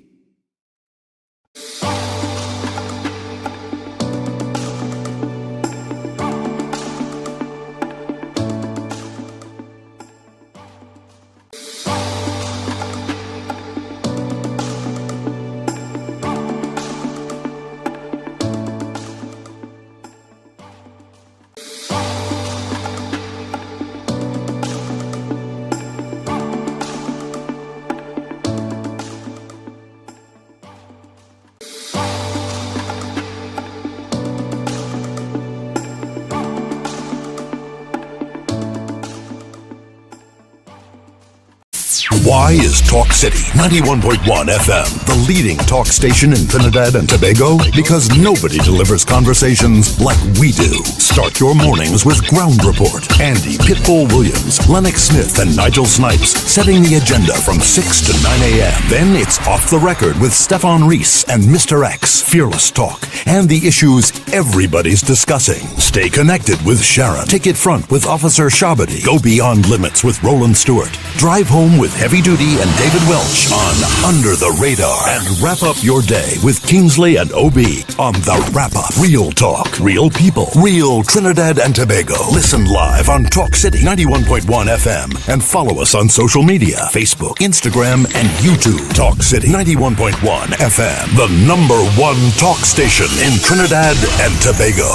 Why is Talk City 91.1 FM the leading talk station in Trinidad and Tobago? Because nobody delivers conversations like we do. Start your mornings with Ground Report. Andy Pitbull Williams, Lennox Smith, and Nigel Snipes setting the agenda from 6 to 9 a.m. Then it's Off the Record with Stefan Reese and Mr. X, Fearless Talk, and the issues everybody's discussing. Stay connected with Sharon. Take it front with Officer Shabadi. Go beyond limits with Roland Stewart. Drive home with Heavy Duty and David Welch on Under the Radar. And wrap up your day with Kingsley and OB on The Wrap Up. Real talk, real people, real Trinidad and Tobago. Listen live on Talk City 91.1 FM and follow us on social media, Facebook, Instagram, and YouTube. Talk City 91.1 FM, the #1 talk station in Trinidad and Tobago.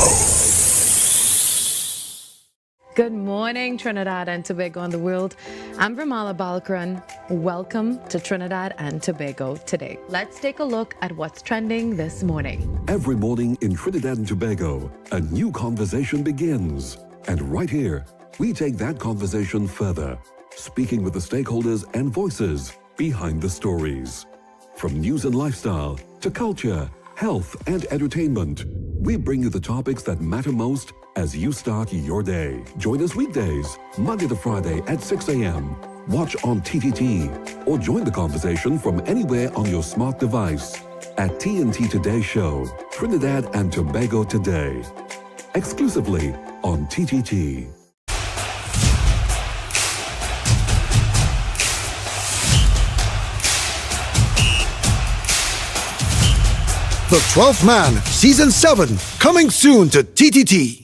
Good morning, Trinidad and Tobago and the world. I'm Vermala Balkaran. Welcome to Trinidad and Tobago today. Let's take a look at what's trending this morning. Every morning in Trinidad and Tobago, a new conversation begins. And right here, we take that conversation further, speaking with the stakeholders and voices behind the stories. From news and lifestyle to culture, health, and entertainment, we bring you the topics that matter most as you start your day. Join us weekdays, Monday to Friday at 6 a.m. Watch on TTT or join the conversation from anywhere on your smart device at TNT Today Show, Trinidad and Tobago Today, exclusively on TTT. The 12th Man, Season 7, coming soon to TTT.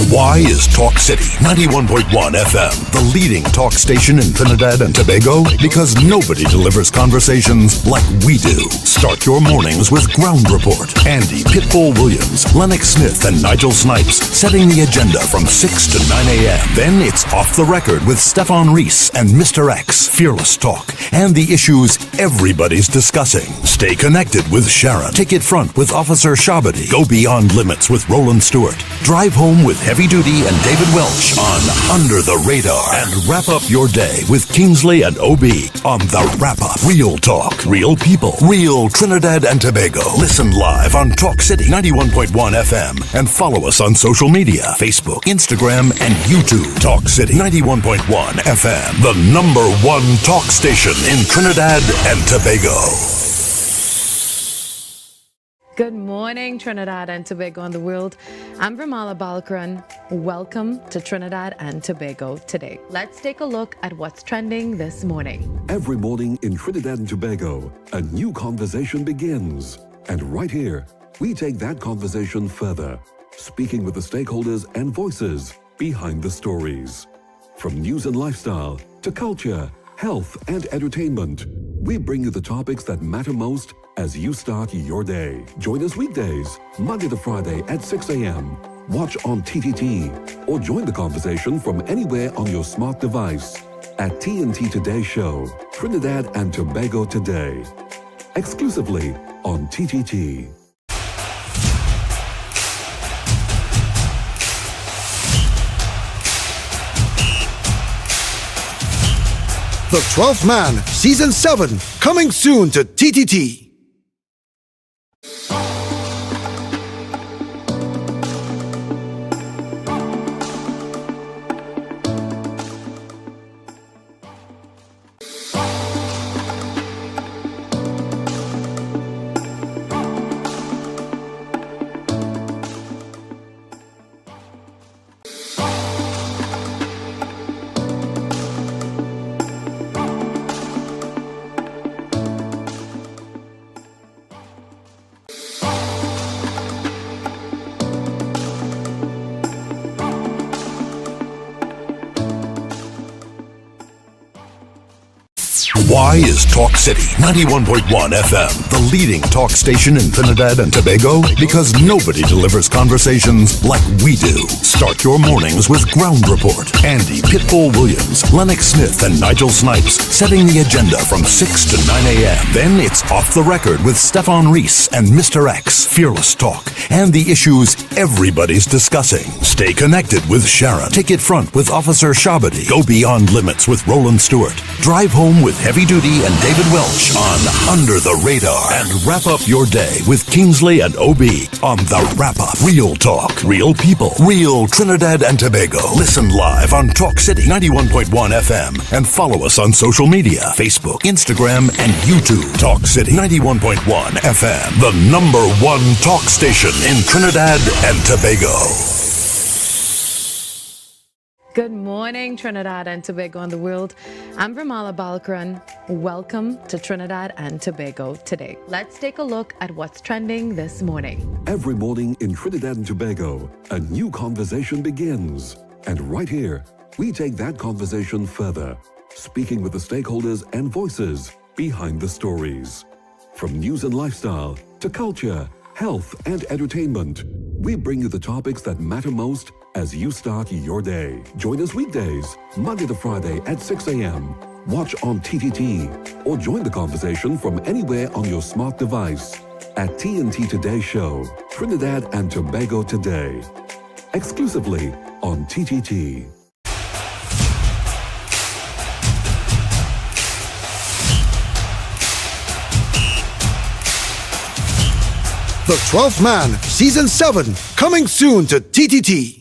Why is Talk City 91.1 FM the leading talk station in Trinidad and Tobago? Because nobody delivers conversations like we do. Start your mornings with Ground Report. Andy Pitbull Williams, Lennox Smith, and Nigel Snipes setting the agenda from 6 to 9 a.m. Then it's Off the Record with Stefan Reese and Mr. X, Fearless Talk, and the issues everybody's discussing. Stay connected with Sharon. Take it front with Officer Shabadi. Go beyond limits with Roland Stewart. Drive home with Heavy Duty and David Welch on Under the Radar. And wrap up your day with Kingsley and OB on The Wrap Up. Real talk, real people, real Trinidad and Tobago. Listen live on Talk City 91.1 FM and follow us on social media, Facebook, Instagram, and YouTube. Talk City 91.1 FM, the #1 talk station in Trinidad and Tobago. Good morning, Trinidad and Tobago and the world. I'm Vermala Balkaran. Welcome to Trinidad and Tobago today. Let's take a look at what's trending this morning. Every morning in Trinidad and Tobago, a new conversation begins. And right here, we take that conversation further, speaking with the stakeholders and voices behind the stories. From news and lifestyle to culture, health, and entertainment, we bring you the topics that matter most as you start your day. Join us weekdays, Monday to Friday at 6 a.m. Watch on TTT or join the conversation from anywhere on your smart device at TNT Today Show, Trinidad and Tobago Today, exclusively on TTT. The 12th Man, Season 7, coming soon to TTT. Why is Talk City 91.1 FM the leading talk station in Trinidad and Tobago? Because nobody delivers conversations like we do. Start your mornings with Ground Report. Andy Pitbull Williams, Lennox Smith, and Nigel Snipes setting the agenda from 6 to 9 a.m. Then it's Off the Record with Stefan Reese and Mr. X, Fearless Talk, and the issues everybody's discussing. Stay connected with Sharon. Take it front with Officer Shabadi. Go beyond limits with Roland Stewart. Drive home with Heavy Duty and David Welch on Under the Radar. And wrap up your day with Kingsley and OB on The Wrap Up. Real talk, real people, real Trinidad and Tobago. Listen live on Talk City 91.1 FM and follow us on social media, Facebook, Instagram, and YouTube. Talk City 91.1 FM, the #1 talk station in Trinidad and Tobago. Good morning, Trinidad and Tobago and the world. I'm Vermala Balkaran. Welcome to Trinidad and Tobago today. Let's take a look at what's trending this morning. Every morning in Trinidad and Tobago, a new conversation begins. And right here, we take that conversation further, speaking with the stakeholders and voices behind the stories. From news and lifestyle to culture, health, and entertainment, we bring you the topics that matter most as you start your day. Join us weekdays, Monday to Friday at 6 a.m. Watch on TTT or join the conversation from anywhere on your smart device at TNT Today Show, Trinidad and Tobago Today, exclusively on TTT. The 12th Man, Season 7, coming soon to TTT.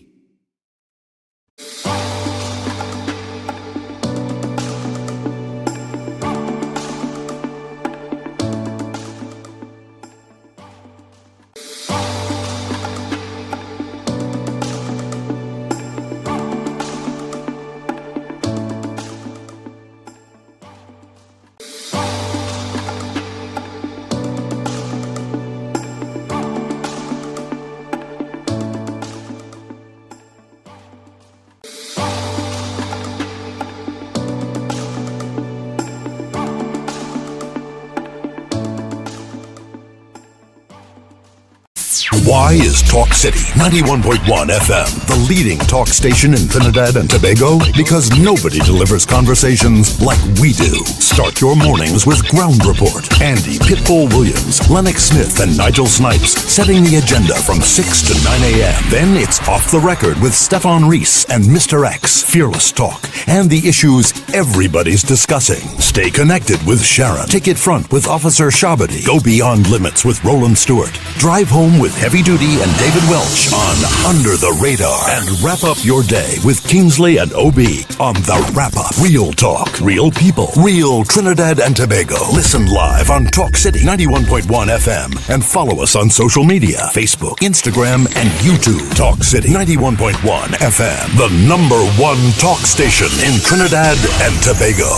Why is Talk City 91.1 FM the leading talk station in Trinidad and Tobago? Because nobody delivers conversations like we do. Start your mornings with Ground Report. Andy Pitbull Williams, Lennox Smith, and Nigel Snipes setting the agenda from 6 to 9 a.m. Then it's Off the Record with Stefan Reese and Mr. X, Fearless Talk, and the issues everybody's discussing. Stay connected with Sharon. Take it front with Officer Shabadi. Go beyond limits with Roland Stewart. Drive home with Heavy Duty and David Welch on Under the Radar. And wrap up your day with Kingsley and OB on The Wrap Up. Real talk, real people, real Trinidad and Tobago. Listen live on Talk City 91.1 FM and follow us on social media, Facebook, Instagram, and YouTube. Talk City 91.1 FM, the #1 talk station in Trinidad and Tobago.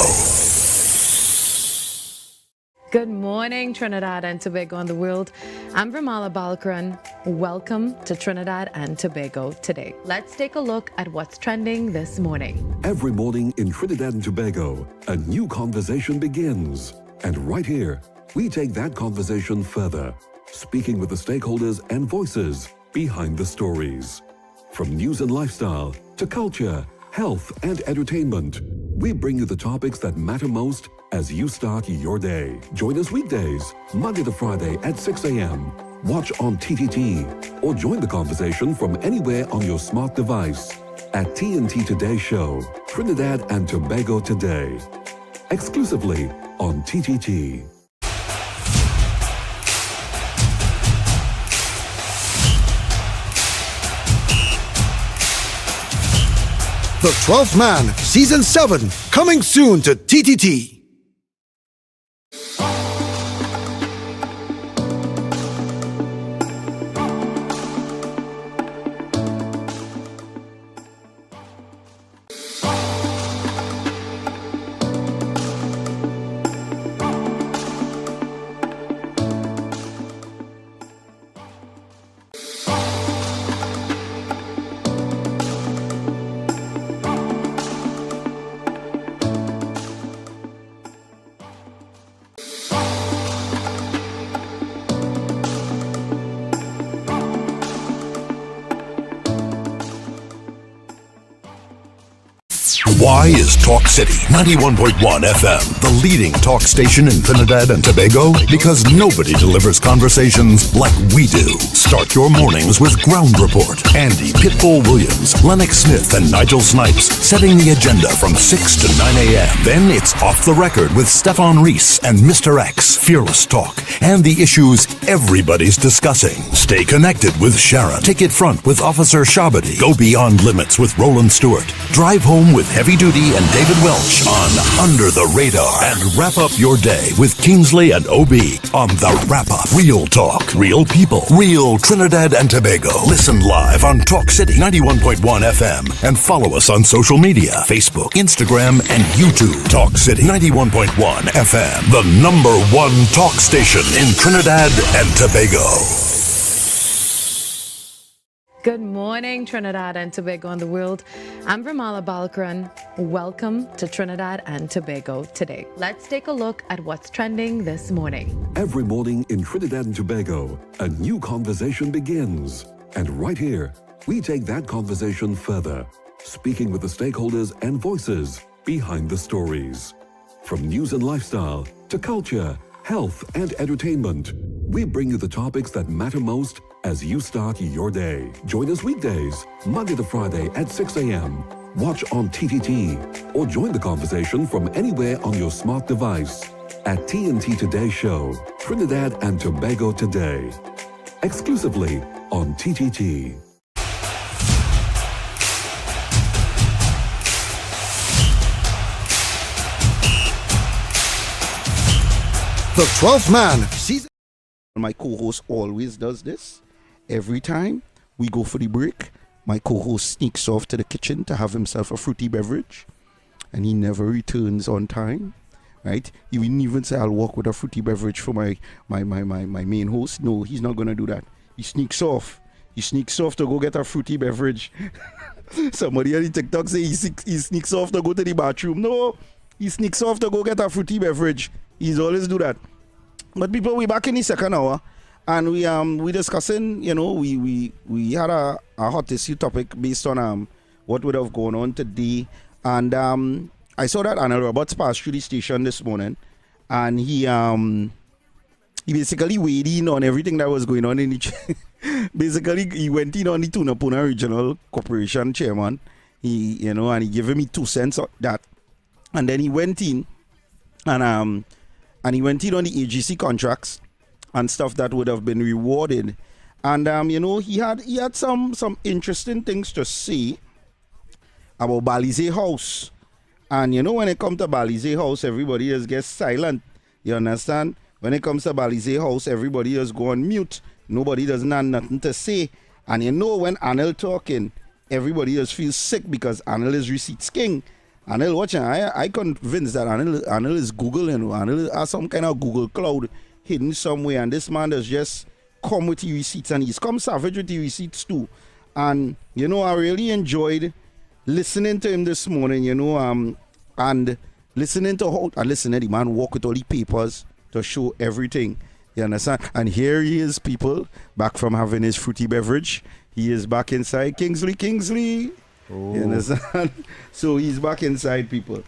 Good morning, Trinidad and Tobago and the world. I'm Vermala Balkaran. Welcome to Trinidad and Tobago today. Let's take a look at what's trending this morning. Every morning in Trinidad and Tobago, a new conversation begins. And right here, we take that conversation further, speaking with the stakeholders and voices behind the stories. From news and lifestyle to culture, health, and entertainment, we bring you the topics that matter most as you start your day. Join us weekdays, Monday to Friday at 6 a.m. Watch on TTT or join the conversation from anywhere on your smart device at TNT Today Show, Trinidad and Tobago Today, exclusively on TTT. The 12th Man, Season 7, coming soon to TTT. Why is Talk City 91.1 FM the leading talk station in Trinidad and Tobago? Because nobody delivers conversations like we do. Start your mornings with Ground Report. Andy Pitbull Williams, Lennox Smith, and Nigel Snipes setting the agenda from 6 to 9 a.m. Then it's Off the Record with Stefan Reese and Mr. X, Fearless Talk, and the issues everybody's discussing. Stay connected with Sharon. Take it front with Officer Shabadi. Go beyond limits with Roland Stewart. Drive home with Heavy Duty and David Welch on Under the Radar. And wrap up your day with Kingsley and OB on The Wrap Up. Real talk, real people, real Trinidad and Tobago. Listen live on Talk City 91.1 FM and follow us on social media, Facebook, Instagram, and YouTube. Talk City 91.1 FM, the #1 talk station in Trinidad and Tobago. Good morning, Trinidad and Tobago and the world. I'm Ramala Balkaran. Welcome to Trinidad and Tobago today. Let's take a look at what's trending this morning. Every morning in Trinidad and Tobago, a new conversation begins. And right here, we take that conversation further, speaking with the stakeholders and voices behind the stories. From news and lifestyle to culture, health, and entertainment, we bring you the topics that matter most as you start your day. Join us weekdays, Monday to Friday at 6 a.m. Watch on TTT or join the conversation from anywhere on your smart device at TNT Today Show, Trinidad and Tobago Today, exclusively on TTT. The 12th man, season. My co-host always does this. Every time we go for the break, my co-host sneaks off to the kitchen to have himself a fruity beverage, and he never returns on time, right? He wouldn't even say, I'll walk with a fruity beverage for my main host. No, he's not going to do that. He sneaks off. He sneaks off to go get a fruity beverage. Somebody on the TikTok say he sneaks off to go to the bathroom. No, he sneaks off to go get a fruity beverage. He's always do that. But people, we back in the second hour. And we discussing, we had a hot issue topic based on what would have gone on today. And I saw that Arnold Roberts passed through the station this morning, and he basically weighed in on everything that was going on in the basically he went in on the Tunapuna Regional Corporation chairman. And he gave me 2 cents on that. And then he went in and he went in on the AGC contracts and stuff that would have been rewarded. And he had some interesting things to say about Balize House. And when it comes to Balize House, everybody just gets silent. You understand? When it comes to Balize House, everybody just go on mute. Nobody doesn't have nothing to say. And when Anil talking, everybody just feels sick because Anil is receipts king. Anil watching, I convinced that Anil is Google, Anil has some kind of Google cloud hidden somewhere, and this man does just come with the receipts, and he's come savage with the receipts too. And I really enjoyed listening to him this morning, and listening to how the man walk with all the papers to show everything. You understand? And here he is, people, back from having his fruity beverage. He is back inside. Kingsley. Oh. You understand? So he's back inside, people.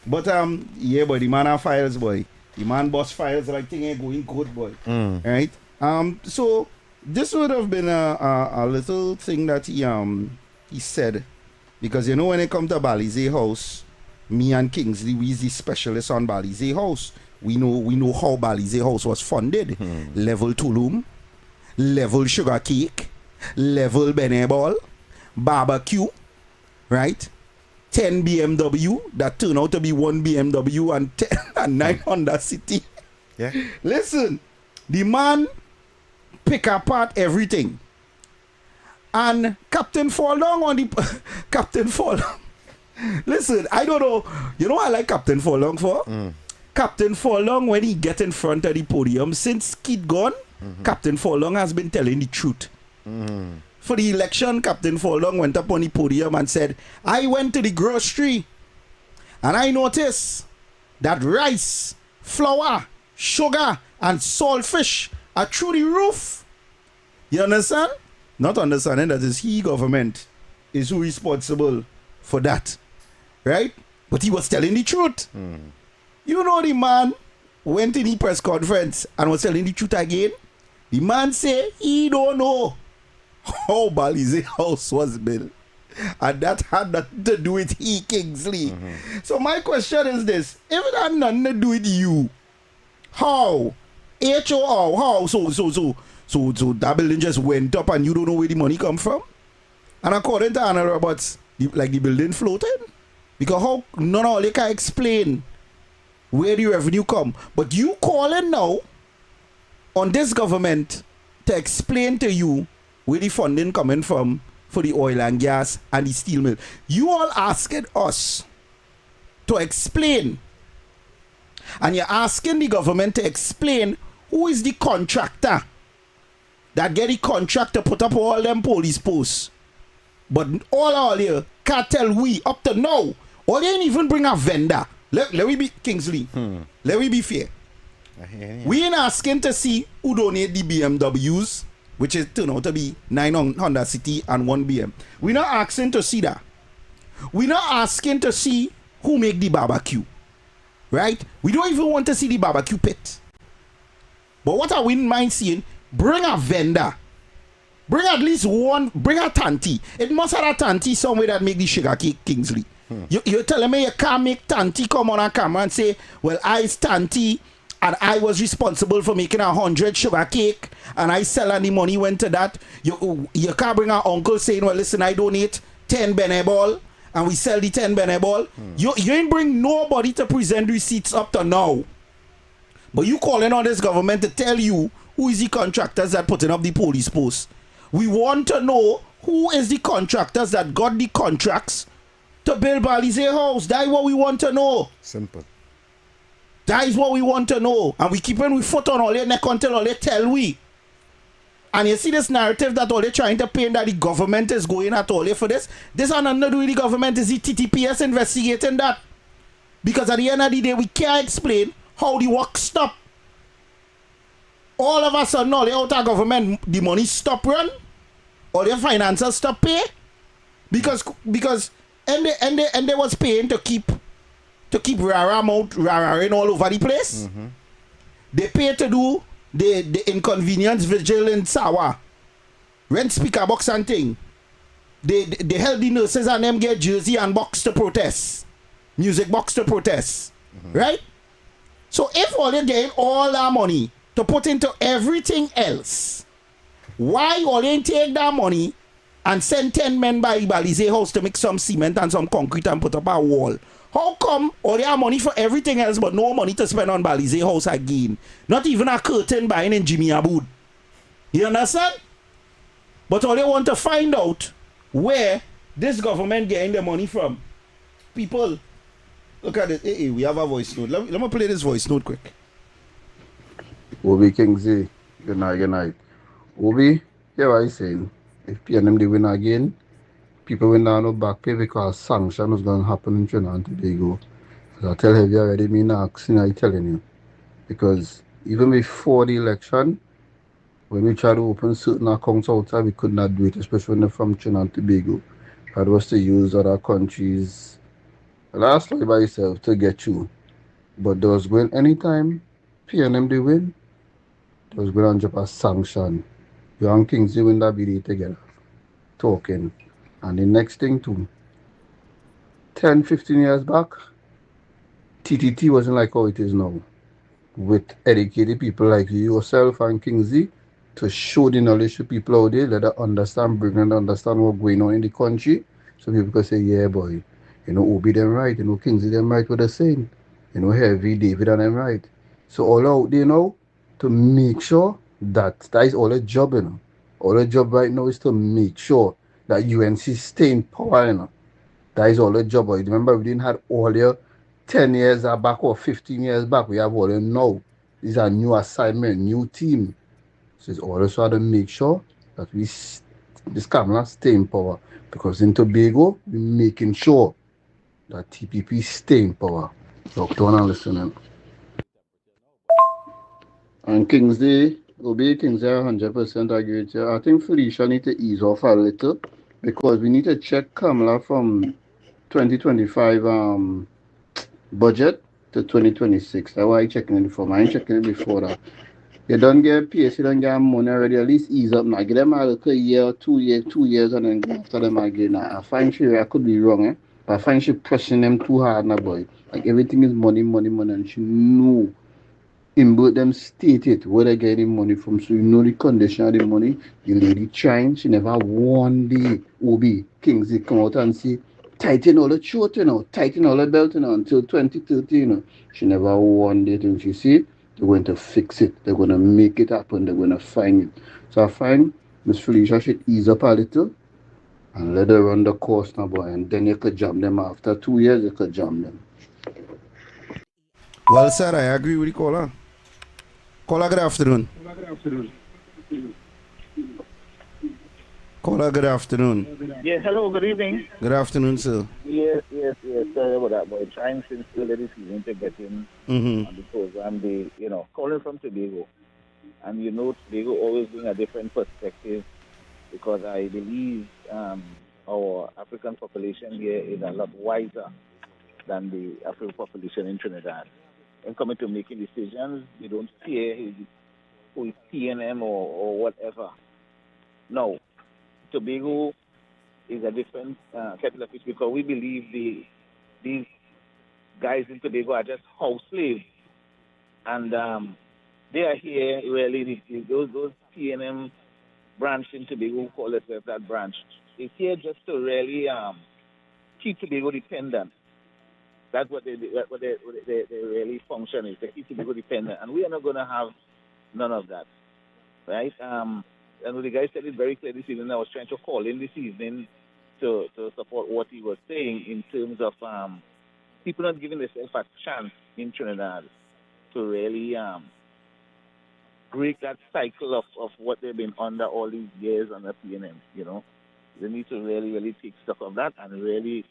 But but the man have files, boy. The man boss files like thing ain't going good, boy. Right? So this would have been a little thing that he said, because when it comes to Balize House, me and Kingsley, we is the specialists on Balize House. We know how Balize House was funded. Level Tulum, level sugar cake, level Beneball, barbecue, right? 10 BMW that turned out to be 1 BMW and 10 and 9 Honda City. Yeah. Listen, the man pick apart everything. And Captain Fallong on the Captain Fallong. Listen, I don't know. You know what I like Captain Fallong for? Captain Fallong, when he get in front of the podium, since Kid gone, Captain Fallong has been telling the truth. For the election, Captain Fallong went up on the podium and said, I went to the grocery and I noticed that rice, flour, sugar, and saltfish are through the roof. You understand? Not understanding that it's he government is who responsible for that. Right? But he was telling the truth. You know the man went in the press conference and was telling the truth again. The man said he don't know how Balize House was built. And that had nothing to do with he, Kingsley. So my question is this. If it had nothing to do with you, how? H-O-R, how? So that building just went up and you don't know where the money come from? And according to Anna Roberts, the building floated? Because how none of they can explain where the revenue come. But you calling now on this government to explain to you where the funding coming from for the oil and gas and the steel mill. You all asking us to explain. And you're asking the government to explain who is the contractor that get the contract to put up all them police posts. But all here can't tell we up to now. Or they ain't even bring a vendor. Let me be Kingsley. Let me be fair. We ain't asking to see who donate the BMWs, which is turned out to be 9 Honda City and 1 BM. We're not asking to see that. We're not asking to see who make the barbecue. Right? We don't even want to see the barbecue pit. But what I wouldn't mind seeing, bring a vendor. Bring at least one, bring a tanty. It must have a tanty somewhere that make the sugar cake, Kingsley. You're telling me you can't make tanty come on a camera and say, well, I's tanty and I was responsible for making 100 sugar cake and I sell and the money went to that. You can't bring an uncle saying, well, listen, I donate 10 Beneball and we sell the 10 Beneball. You ain't bring nobody to present receipts up to now. But you calling on this government to tell you who is the contractors that putting up the police posts. We want to know who is the contractors that got the contracts to build Balize House. That is what we want to know. Simple. That is what we want to know. And we keeping we foot on all their neck until all they tell we. And you see this narrative that all they trying to paint that the government is going at all for this. This has nothing to do with the government. Is the TTPS investigating that? Because at the end of the day, we can't explain how the work stop. All of a sudden, all the outer government, the money stop run, or their finances stop pay, because and they was paying to keep raraing all over the place. They pay to do the inconvenience vigil in Sawa, rent speaker box and thing. They help the nurses and them get jersey and box to protest, music box to protest, right? So if all they getting all that money to put into everything else, why all they take that money and send 10 men by Balize House to make some cement and some concrete and put up a wall? How come all they have money for everything else but no money to spend on Balize House again? Not even a curtain buying in Jimmy Aboud. You understand? But all they want to find out where this government getting the money from. People, look at it. Hey, we have a voice note. Let me play this voice note quick. Obi Kingsley, good night. Obi, hear what I saying. If PNM they win again, people will now no back pay because sanction is going to happen in Trinidad and Tobago. As I tell you already, me not asking, I telling you. Because even before the election, when we try to open certain accounts outside, we could not do it, especially when they're from Trinidad and Tobago. That was to use other countries, last like by yourself, to get you. But there was going anytime PNM they win, there was going to drop a sanction. You and Kingsley win that BD together, talking. And the next thing too, 10, 15 years back, TTT wasn't like how it is now. With educated people like you yourself and Kingsley to show the knowledge to people out there, let them understand, bring them to understand what's going on in the country. So people can say, yeah boy, you know, Obi them right, you know, Kingsley them right what they're saying. You know, Heavy, David and them right. So all out there now to make sure that is all a job, you know. All a job right now is to make sure that UNC stay in power, you know. That is all a job. Remember, we didn't have all the 10 years back or 15 years back. We have all them now. These are new assignment, new team. So it's also to make sure that this Kamala stay in power. Because in Tobago, we're making sure that TPP stay in power. So don't listen. And Kingsley, Obi Kingsley, 100% agree with you. I think Felicia need to ease off a little because we need to check Kamala from 2025 budget to 2026. That's why I checking it before. I ain't checking it before that. You don't get PS, you don't get money already. At least ease up now. Give them a year, 2 years, and then go after them again. I find she, I could be wrong, but I find she pressing them too hard now, boy. Like everything is money, money, money, and she know in both them stated where they getting money from. So you know the condition of the money. The lady trying, she never one day Obi Kingsley come out and say, tighten all the throat, tighten all the belt, until 2030, She never one day till she see they're going to fix it. They're going to make it happen. They're going to find it. So I find Miss Felicia should ease up a little and let her run the course now, boy. And then you could jam them after 2 years, you could jam them. Well said, I agree with you, caller. Caller, good afternoon. Caller, good afternoon. Yes, hello, good evening. Good afternoon, sir. Yes. Sorry about that, boy. Trying since early this evening to get in on the program. Calling from Tobago. And Tobago always bring a different perspective because I believe our African population here is a lot wiser than the African population in Trinidad. When coming to making decisions, we don't care who is PNM or whatever. No. Tobago is a different kettle of fish because we believe these guys in Tobago are just house slaves. And they are here really, those PNM branch in Tobago who call themselves that branch, is here just to really keep Tobago dependent. That's what they really function is, to keep Tobago dependent. And we are not going to have none of that, right? And the guy said it very clearly this evening. I was trying to call in this evening to support what he was saying in terms of people not giving themselves a chance in Trinidad to really break that cycle of what they've been under all these years under PNM, They need to really, really take stock of that and really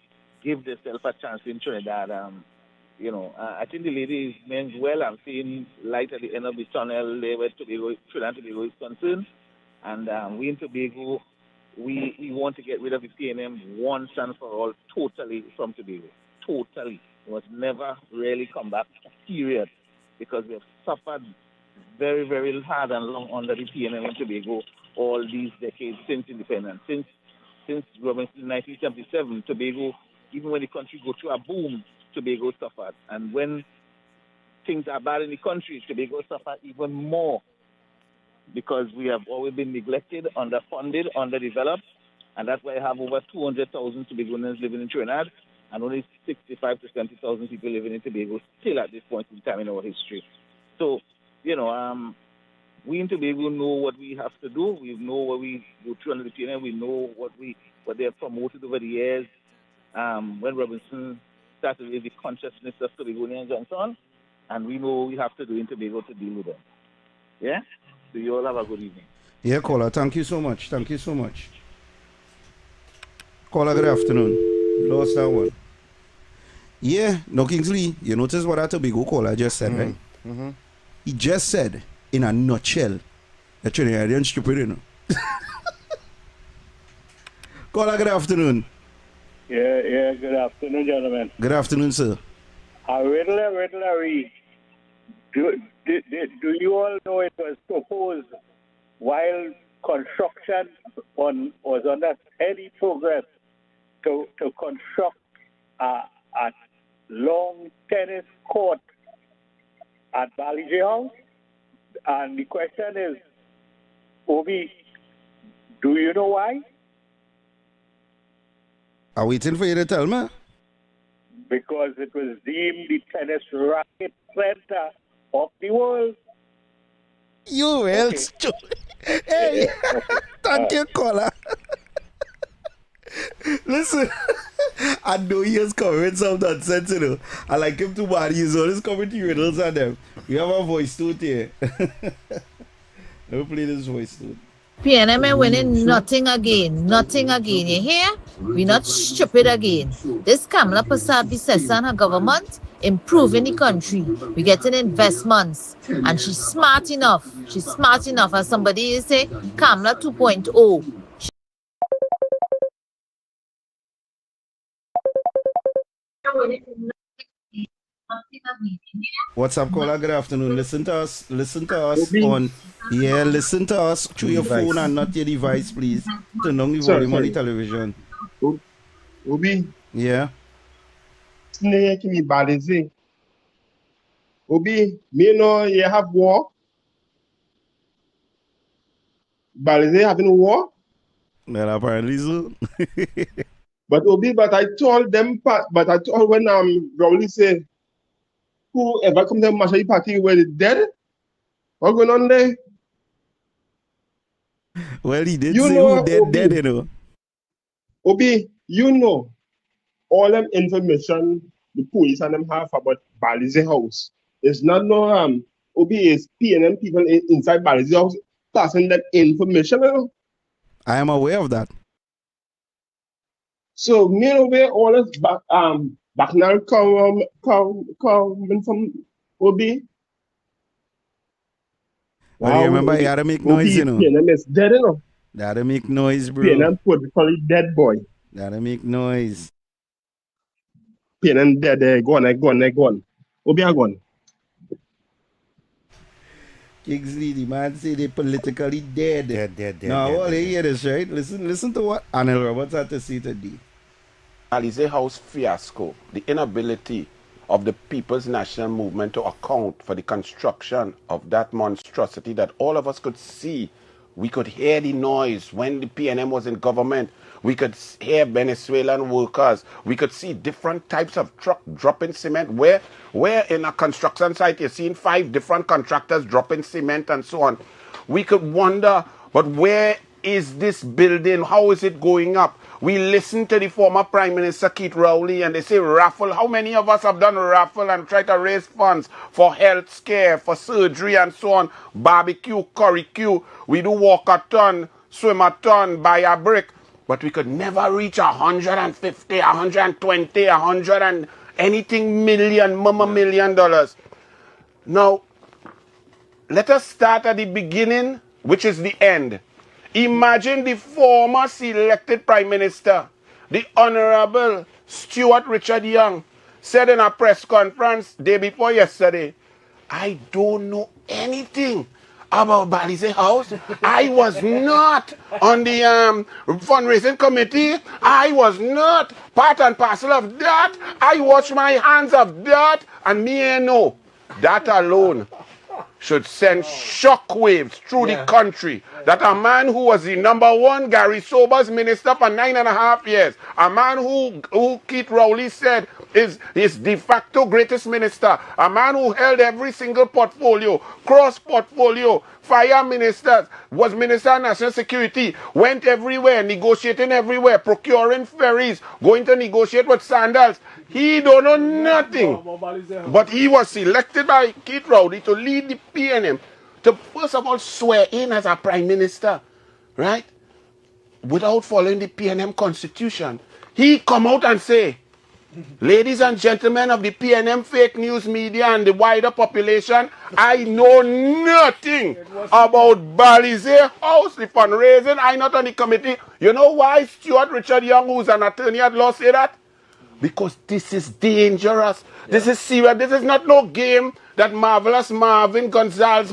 give themselves a chance in Trinidad. I think the lady means well. I'm seeing light at the end of the tunnel there where Trinidad and Tobago is concerned. And we in Tobago, we want to get rid of the PNM once and for all, totally from Tobago. Totally. It must never really come back, period. Because we have suffered very, very hard and long under the PNM in Tobago all these decades since independence. Since Robinson 1977, Tobago, even when the country go through a boom, Tobago suffered. And when things are bad in the country, Tobago suffered even more because we have always been neglected, underfunded, underdeveloped, and that's why I have over 200,000 Tobagoans living in Trinidad and only 65 to 70,000 people living in Tobago still at this point in time in our history. So, we in Tobago know what we have to do. We know what we go through under the PNM. We know what they have promoted over the years. When Robinson started to raise the consciousness of Tobagonians and so on, and we know what we have to do in Tobago to deal with them. Yeah? So you all have a good evening. Yeah, caller, thank you so much. Thank you so much. Caller, good afternoon. Lost that one. Yeah, no, Kingsley, you notice what that Tobago caller just said, right? Mm-hmm. He just said, in a nutshell, that Trinidadian stupid, Caller, good afternoon. Yeah, good afternoon, gentlemen. Good afternoon, sir. Riddlery. Do you all know it was proposed while construction was under steady progress to construct a long tennis court at Ballyj House? And the question is, Obi, do you know why? I'm waiting for you to tell me. Because it was deemed the tennis racket center of the world. You will stupid. Hey, thank you, caller. Listen, I know he is coming with some nonsense, I like him too bad. He's always coming to riddles and them. We have a voice tooth here. Let me play this voice tooth. PNM winning nothing again, you hear? We not stupid again. This Kamala Prasad says on her government improving the country. We getting investments and she's smart enough. As somebody say, Kamala 2.0. What's up, caller? Good afternoon. Listen to us. Listen to us Obi, on. Yeah, listen to us through your phone Device. and not your device, please. Turn down the sorry, volume on the sorry. television. Obi, Yeah. snake me balize. Obi, me know you have war. Balize having war. Well, apparently so. But Obi, but I told them, but I told when Rowley say, whoever come to Mashai party where they dead, what going on there? Well, he did You say who know, dead, you know. Obi, you know all them information the police and them have about Balize house. It's not no Obi is PNM people inside Balize house passing that information. You know? I am aware of that. So me away all this back now coming from Obi. Well, you Wow, remember you Obi, gotta make noise, Obi you know. PNM is dead, you know. Gotta make noise, bro. PNM politically dead boy. Gotta make noise. PNM dead, go on. Obi are gone. Kingsley, the man say they politically dead. Dead. Now, all they hear this, right? Listen to what Anil Roberts had to say today. Balize House fiasco, the inability of the People's National Movement to account for the construction of that monstrosity that all of us could see. We could hear the noise when the PNM was in government. We could hear Venezuelan workers. We could see different types of truck dropping cement. Where in a construction site you're seeing 5 different contractors dropping cement and so on. We could wonder, but where is this building? How is it going up? We listened to the former Prime Minister Keith Rowley and they say raffle. How many of us have done raffle and tried to raise funds for health care, for surgery and so on? Barbecue, curry-cue. We do walk-a-thon, swim-a-thon, buy a brick. But we could never reach 150, 120, 100 and anything million dollars. Now, let us start at the beginning, which is the end. Imagine the former selected Prime Minister, the Honorable Stuart Richard Young, said in a press conference day before yesterday, I don't know anything about Balize House. I was not on the fundraising committee. I was not part and parcel of that. I wash my hands of that. And me ain't know. That alone should send shockwaves through the country. That a man who was the #1 Gary Sober's minister for 9.5 years, a man who Keith Rowley said is de facto greatest minister, a man who held every single portfolio, cross portfolio, fire ministers, was minister of national security, went everywhere, negotiating everywhere, procuring ferries, going to negotiate with Sandals. He don't know nothing. But he was selected by Keith Rowley to lead the PNM, to first of all swear in as a prime minister, right? Without following the PNM constitution. He come out and say, ladies and gentlemen of the PNM fake news media and the wider population, I know nothing about Balize House, the fundraising. I'm not on the committee. You know why Stuart Richard Young, who's an attorney at law, say that? Because this is dangerous. This is serious. This is not no game that Marvelous Marvin Gonzalez,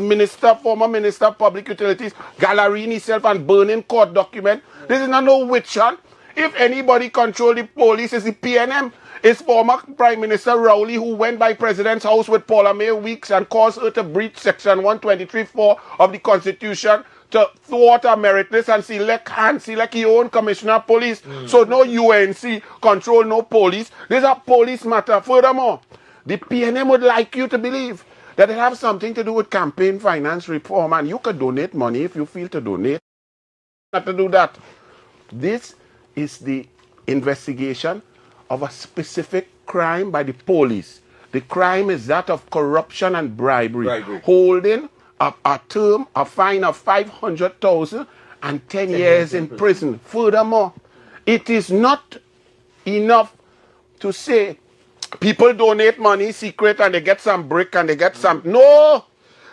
former Minister of Public Utilities, Gallerini himself and burning court document. This is not no witch hunt. If anybody control the police, it's the PNM. It's former Prime Minister Rowley who went by President's house with Paula May Weeks and caused her to breach Section 123(4) of the Constitution to thwart her meritless and select your own commissioner of police. So no UNC control no police. This is a police matter. Furthermore, the PNM would like you to believe that it has something to do with campaign finance reform and you could donate money if you feel to donate. Not to do that. This is the investigation of a specific crime by the police. The crime is that of corruption and bribery. Holding a term, a fine of 500,000 and 10 years in prison. Furthermore, it is not enough to say people donate money secret and they get some brick and they get some. No!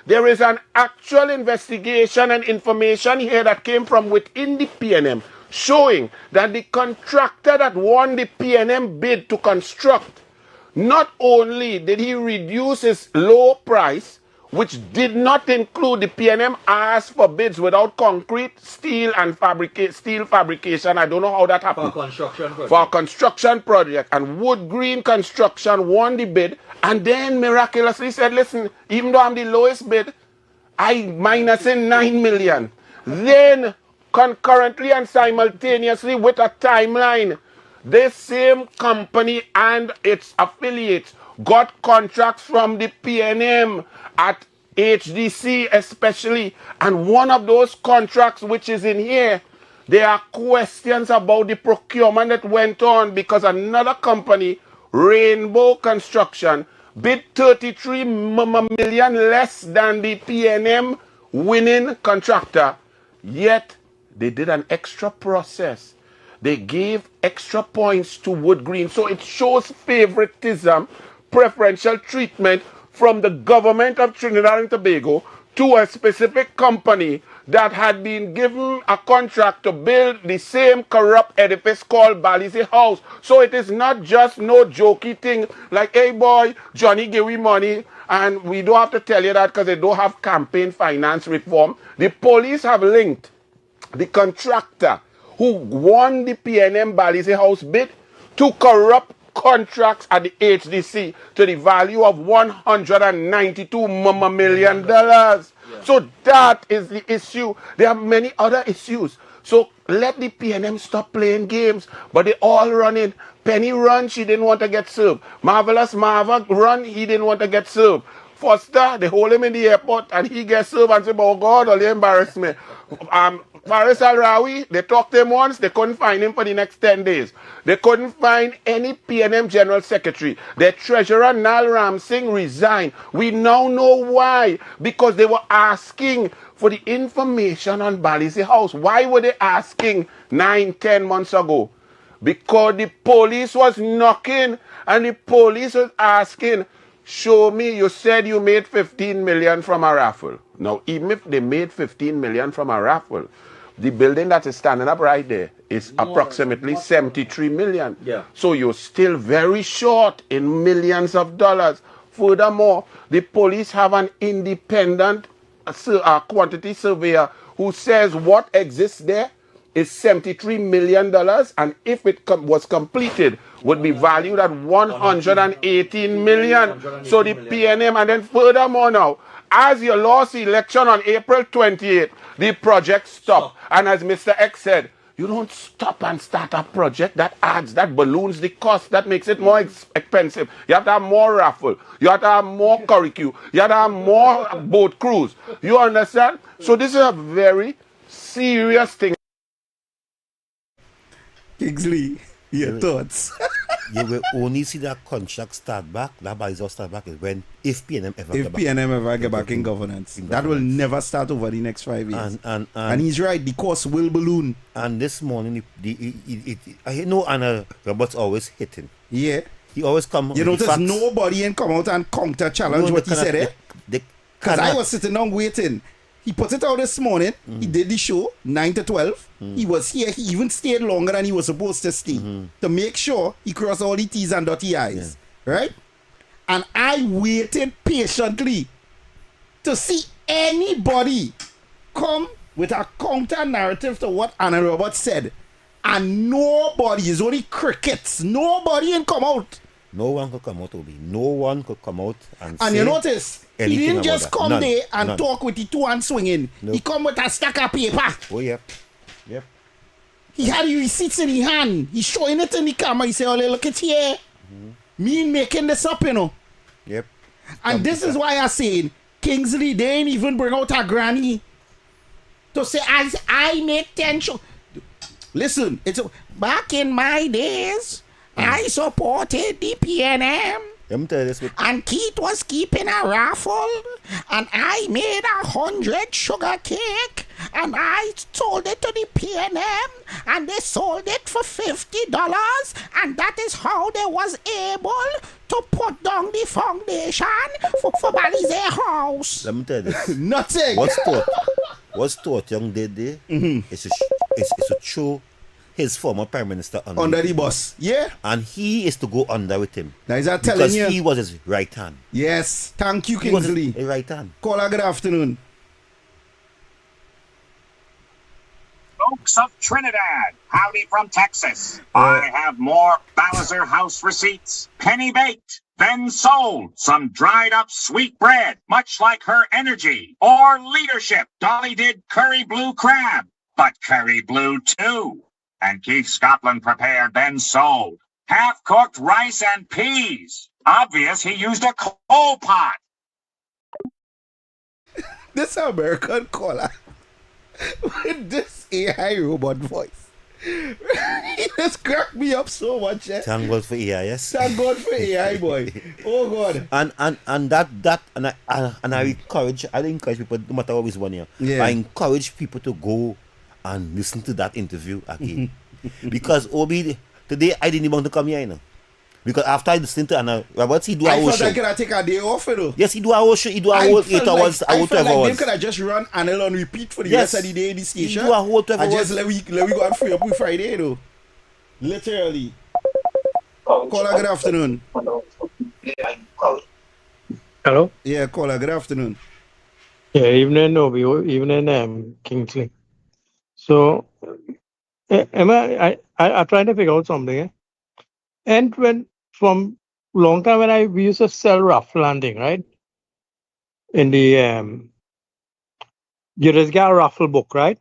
There is an actual investigation and information here that came from within the PNM showing that the contractor that won the PNM bid to construct Not only did he reduce his low price, which did not include the PNM asked for bids without concrete, steel, and steel fabrication. I don't know how that happened. For a construction project. And Wood Green Construction won the bid and then miraculously said, listen, even though I'm the lowest bid, I minusing 9 million. Then concurrently and simultaneously with a timeline, this same company and its affiliates got contracts from the PNM at HDC especially. And one of those contracts which is in here, there are questions about the procurement that went on because another company, Rainbow Construction, bid 33 million less than the PNM winning contractor. Yet they did an extra process. They gave extra points to Wood Green. So it shows favoritism, preferential treatment from the government of Trinidad and Tobago to a specific company that had been given a contract to build the same corrupt edifice called Balise House. So it is not just no jokey thing like, hey boy, Johnny give me money, and we don't have to tell you that because they don't have campaign finance reform. The police have linked the contractor who won the PNM Balise House bid to corrupt contracts at the HDC to the value of $192 million. So that is the issue. There are many other issues. So let the PNM stop playing games. But they all running. Penny run, she didn't want to get served. Marvelous Marva run, he didn't want to get served. Foster, they hold him in the airport and he gets served and say, oh God, only embarrass me. Faris Al-Rawi, they talked to him once, they couldn't find him for the next 10 days. They couldn't find any PNM General Secretary. Their treasurer, Nal Ram Singh, resigned. We now know why. Because they were asking for the information on Balise House. Why were they asking 9-10 months ago? Because the police was knocking and the police was asking, show me, you said you made 15 million from a raffle. Now, even if they made 15 million from a raffle, the building that is standing up right there is approximately 73 million. Yeah. So you're still very short in millions of dollars. Furthermore, the police have an independent quantity surveyor who says what exists there is $73 million, and if it was completed, would be valued at 118 million. So the PNM, and then furthermore now, as you lost the election on April 28th, the project stopped. And as Mr. X said, you don't stop and start a project that adds, that balloons the cost, that makes it more expensive. You have to have more raffle. You have to have more curricue. You have to have more boat crews. You understand? So this is a very serious thing. Kingsley, your thoughts? You will only see that contract start back, that Balise start back is when, if PNM ever get back in governance. That will never start over the next 5 years. And he's right, the cost will balloon. And this morning, I know Anna Roberts always hitting. Yeah. He always come. You notice nobody ain't come out and counter challenge what he said, eh? Because I was sitting down waiting. He put it out this morning. He did the show 9 to 12. He was here. He even stayed longer than he was supposed to stay to make sure he crossed all the T's and dot the I's. Right? And I waited patiently to see anybody come with a counter narrative to what Anna Roberts said. And nobody, is only crickets. Nobody ain't come out. No one could come out, Obi. No one could come out and say you notice, he didn't just come there and None. talk with the two hands swinging. No. He come with a stack of paper. Oh, yep. Yep. He had the receipts in his hand. He's showing it in the camera. He say, oh, look at here. Me making this up, you know. Yep. And this is why I saying, Kingsley, they ain't even bring out a granny to say, as I make 10 shows. Listen, it's back in my days, I supported the PNM. Let me tell you this. And Keith was keeping a raffle, and I made 100 sugar cake, and I sold it to the PNM, and they sold it for $50, and that is how they was able to put down the foundation for Balise House. Let me tell you this. Nothing. What's taught young Dede, it's a show his former prime minister Under the bus. Yeah. And he is to go under with him. Now is that telling because you? He was his right hand. Yes. Thank you, He was Kingsley. his right hand. Caller, good afternoon. Folks of Trinidad, howdy from Texas. I have more Bowser House receipts, penny baked, then sold. Some dried up sweet bread, much like her energy or leadership. Dolly did curry blue crab, but curry blue too. And Keith Scotland prepared, then sold. Half-cooked rice and peas. Obvious he used a coal pot. This American caller with this AI robot voice. He just cracked me up so much. Thank God for AI, yes. Thank God for AI, boy. Oh God. And I encourage people, no matter what is one here. Yeah. I encourage people to go and listen to that interview again. Because Obi, today I didn't want to come here, you know. Because after I listened to Anna Roberts, he do a whole show. I felt like I could take a day off, you know. Yes, he do a whole show. He do a whole 8 hours, I felt 12 like hours. they could have just run Anel on repeat for the rest of the day in the station. He do a whole 12 and hours. just let we go and free up with Friday, you know. Literally. Caller, good afternoon. Hello? Yeah, caller, good afternoon. Yeah, evening, Obi. Evening, Kingsley. So, I'm trying to figure out something. And when, from long time when we used to sell rough landing, right? In the, you just get a raffle book, right?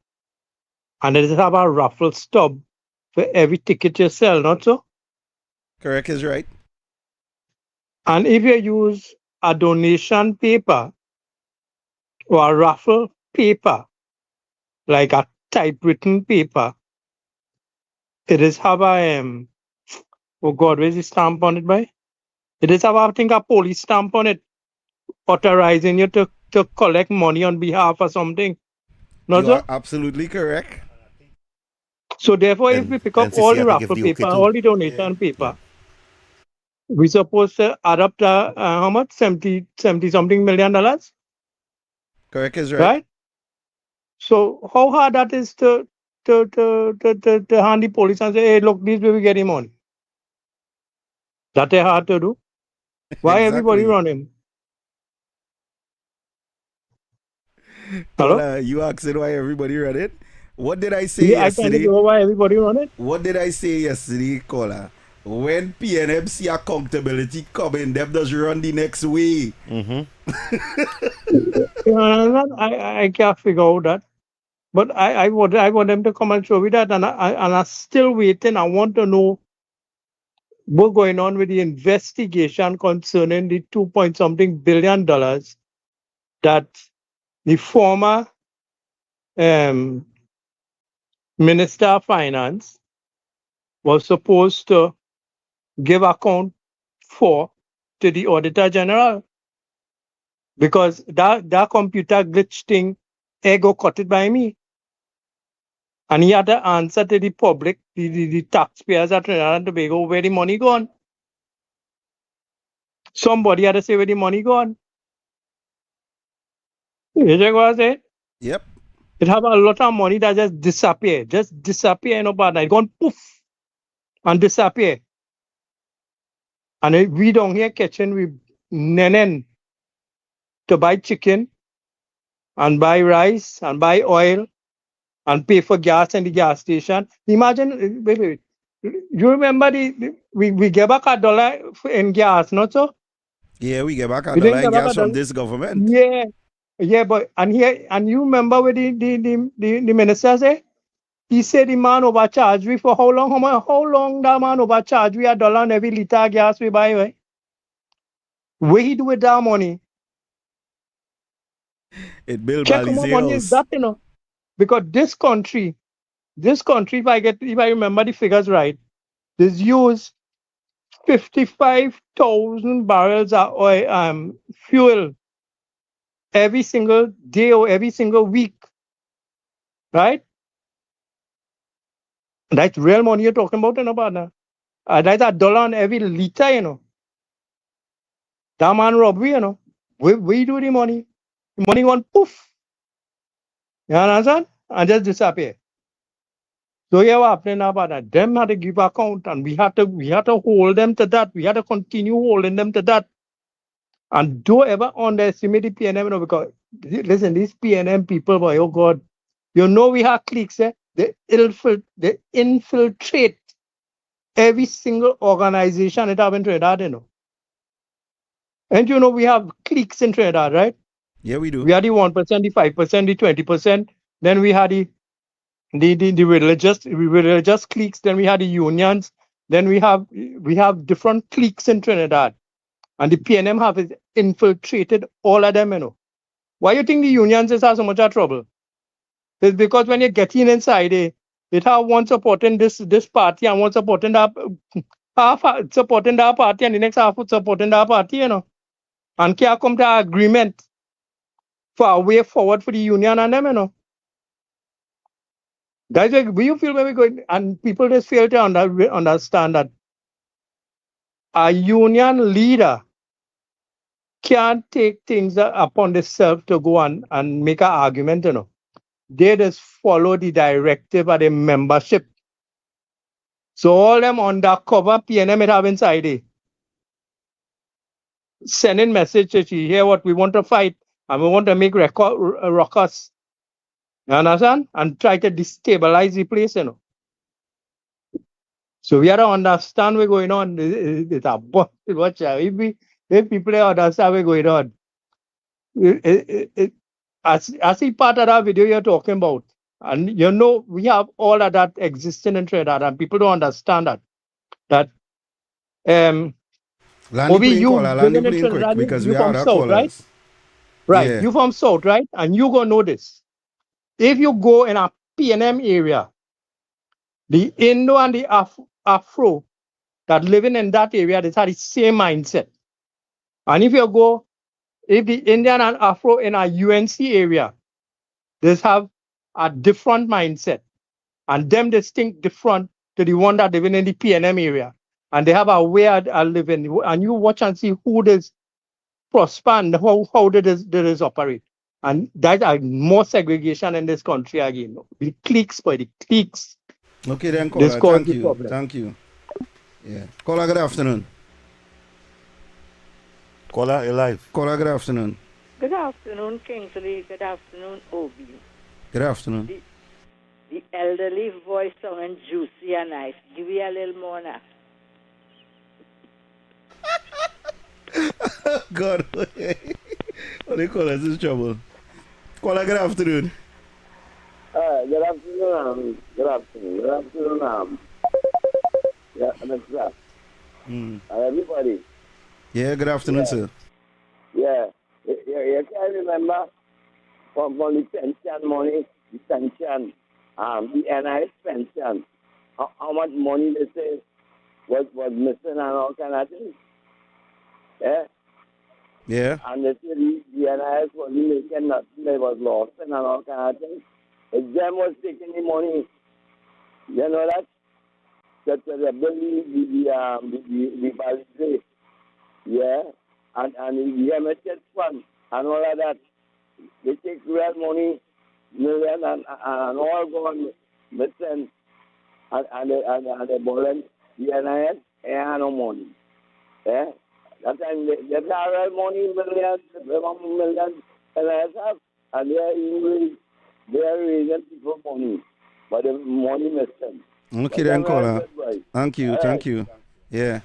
And they just have a raffle stub for every ticket you sell, not so? Correct is right. And if you use a donation paper or a raffle paper, like a typewritten paper, it is have a, oh God, where's the stamp on it by? It is have, I think, a police stamp on it, authorizing you to collect money on behalf of something. Not You are so? absolutely correct. So therefore, if we pick up all the raffle paper, all the donation paper, we supposed to add up to how much? 70 something $million? Correct is right. Right? So how hard that is to hand the police and say, hey, look, this way we get him on. That is hard to do. Why everybody running? Hello? Caller, you asking why everybody run it? What did I say Yeah, yesterday? I can't know why everybody run it. What did I say yesterday, caller? When PNM see accountability coming, them does run the next way. I can't figure out that. But I want them to come and show me that, and I'm still waiting. I want to know what's going on with the investigation concerning the $2 billion that the former Minister of Finance was supposed to give account for to the Auditor General. Because that computer glitch thing, ego cut it by me. And he had to answer to the public, the taxpayers at Trinidad and Tobago, where the money gone. Somebody had to say where the money gone. You know what I say? Yep. It have a lot of money that just disappear. No bad night. Gone poof and disappear. And we down here catching with nenen to buy chicken and buy rice and buy oil and pay for gas in the gas station. Imagine, wait. You remember we gave back $1 in gas, not so? Yeah, we get back a We didn't dollar in get back gas a from dollar. this government. Yeah, but and you remember what the minister say? He said the man overcharged we for how long? How long that man overcharged we $1 on every liter of gas we buy, right? What he do with that money? It built Check how much money is that, you know? Because this country, if I remember the figures right, this use 55,000 barrels of oil, fuel every single day or every single week, right? That's real money you're talking about, you know, partner. That's $1 on every liter, you know. That man robbery, you know. We do the money. The money gone poof. You understand? And just disappear. So yeah, what happening about that? Them had to give account, and we had to hold them to that. We had to continue holding them to that. And don't ever underestimate the PNM, because listen, these PNM people, boy, oh God, we have cliques, they infiltrate every single organization that have in Trinidad, And we have cliques in Trinidad, right? Yeah, we do. We had the 1%, the 5%, the 20%. Then we had the religious cliques. Then we had the unions. Then we have different cliques in Trinidad, and the PNM have infiltrated all of them. Why you think the unions is have so much of trouble? It's because when you get inside it have one supporting this party and one supporting that half supporting that party and the next half supporting that party, and can't come to an agreement for a way forward for the union and them. Guys, do you feel when we going and people just fail to understand that a union leader can't take things upon themselves to go and make an argument, They just follow the directive of the membership. So all them undercover PNM it have inside it. Sending messages, you hear what we want to fight and we want to make ruckus. You understand? And try to destabilize the place, So we have to understand what's going on. It's a watch out. If people understand what's going on, I see part of that video you're talking about. And we have all of that existing in Trinidad, and people don't understand that. Landy Obi, playing you caller, Landy living in playing quick Trinidad, because you we are from our South, right? callers. Right. Yeah. You from South, right? And you gonna know this. If you go in a PNM area, the Indo and the Afro that living in that area, they have the same mindset. And if the Indian and Afro in a UNC area, they have a different mindset. And them they think different to the one that living in the PNM area. And they have a way of living. And you watch and see who does prosper and how they does operate. And that are more segregation in this country again. The cliques by the cliques. Okay then, This caller. cause Thank the you. problem. Thank you. Yeah. Caller, good afternoon. Caller, you live. Caller, good afternoon. Good afternoon, Kingsley. Good afternoon, Obi. Good afternoon. The elderly voice sounding juicy and nice. Give me a little more now. God, what do you call us? This is trouble. Caller, good afternoon. Good afternoon. Good afternoon. Good afternoon. Yeah, Mr. Everybody. Yeah, good afternoon, sir. Yeah. You can remember from the pension money, the pension, the NIS pension, how much money they say was missing and all kind of things. Yeah. Yeah. And they say the NIS was making nothing, they was lost and all kind of things. If them was taking the money, you know that they believe the validate, yeah, and the MHS fund and all of that. They take real money, million and all gone missing, and they borrowing the NIS and no money. Yeah, that time they have real money, millions NIS have, and they are raising people money, but the money missing. Okay then, caller. Thank you. Thank you. Yeah.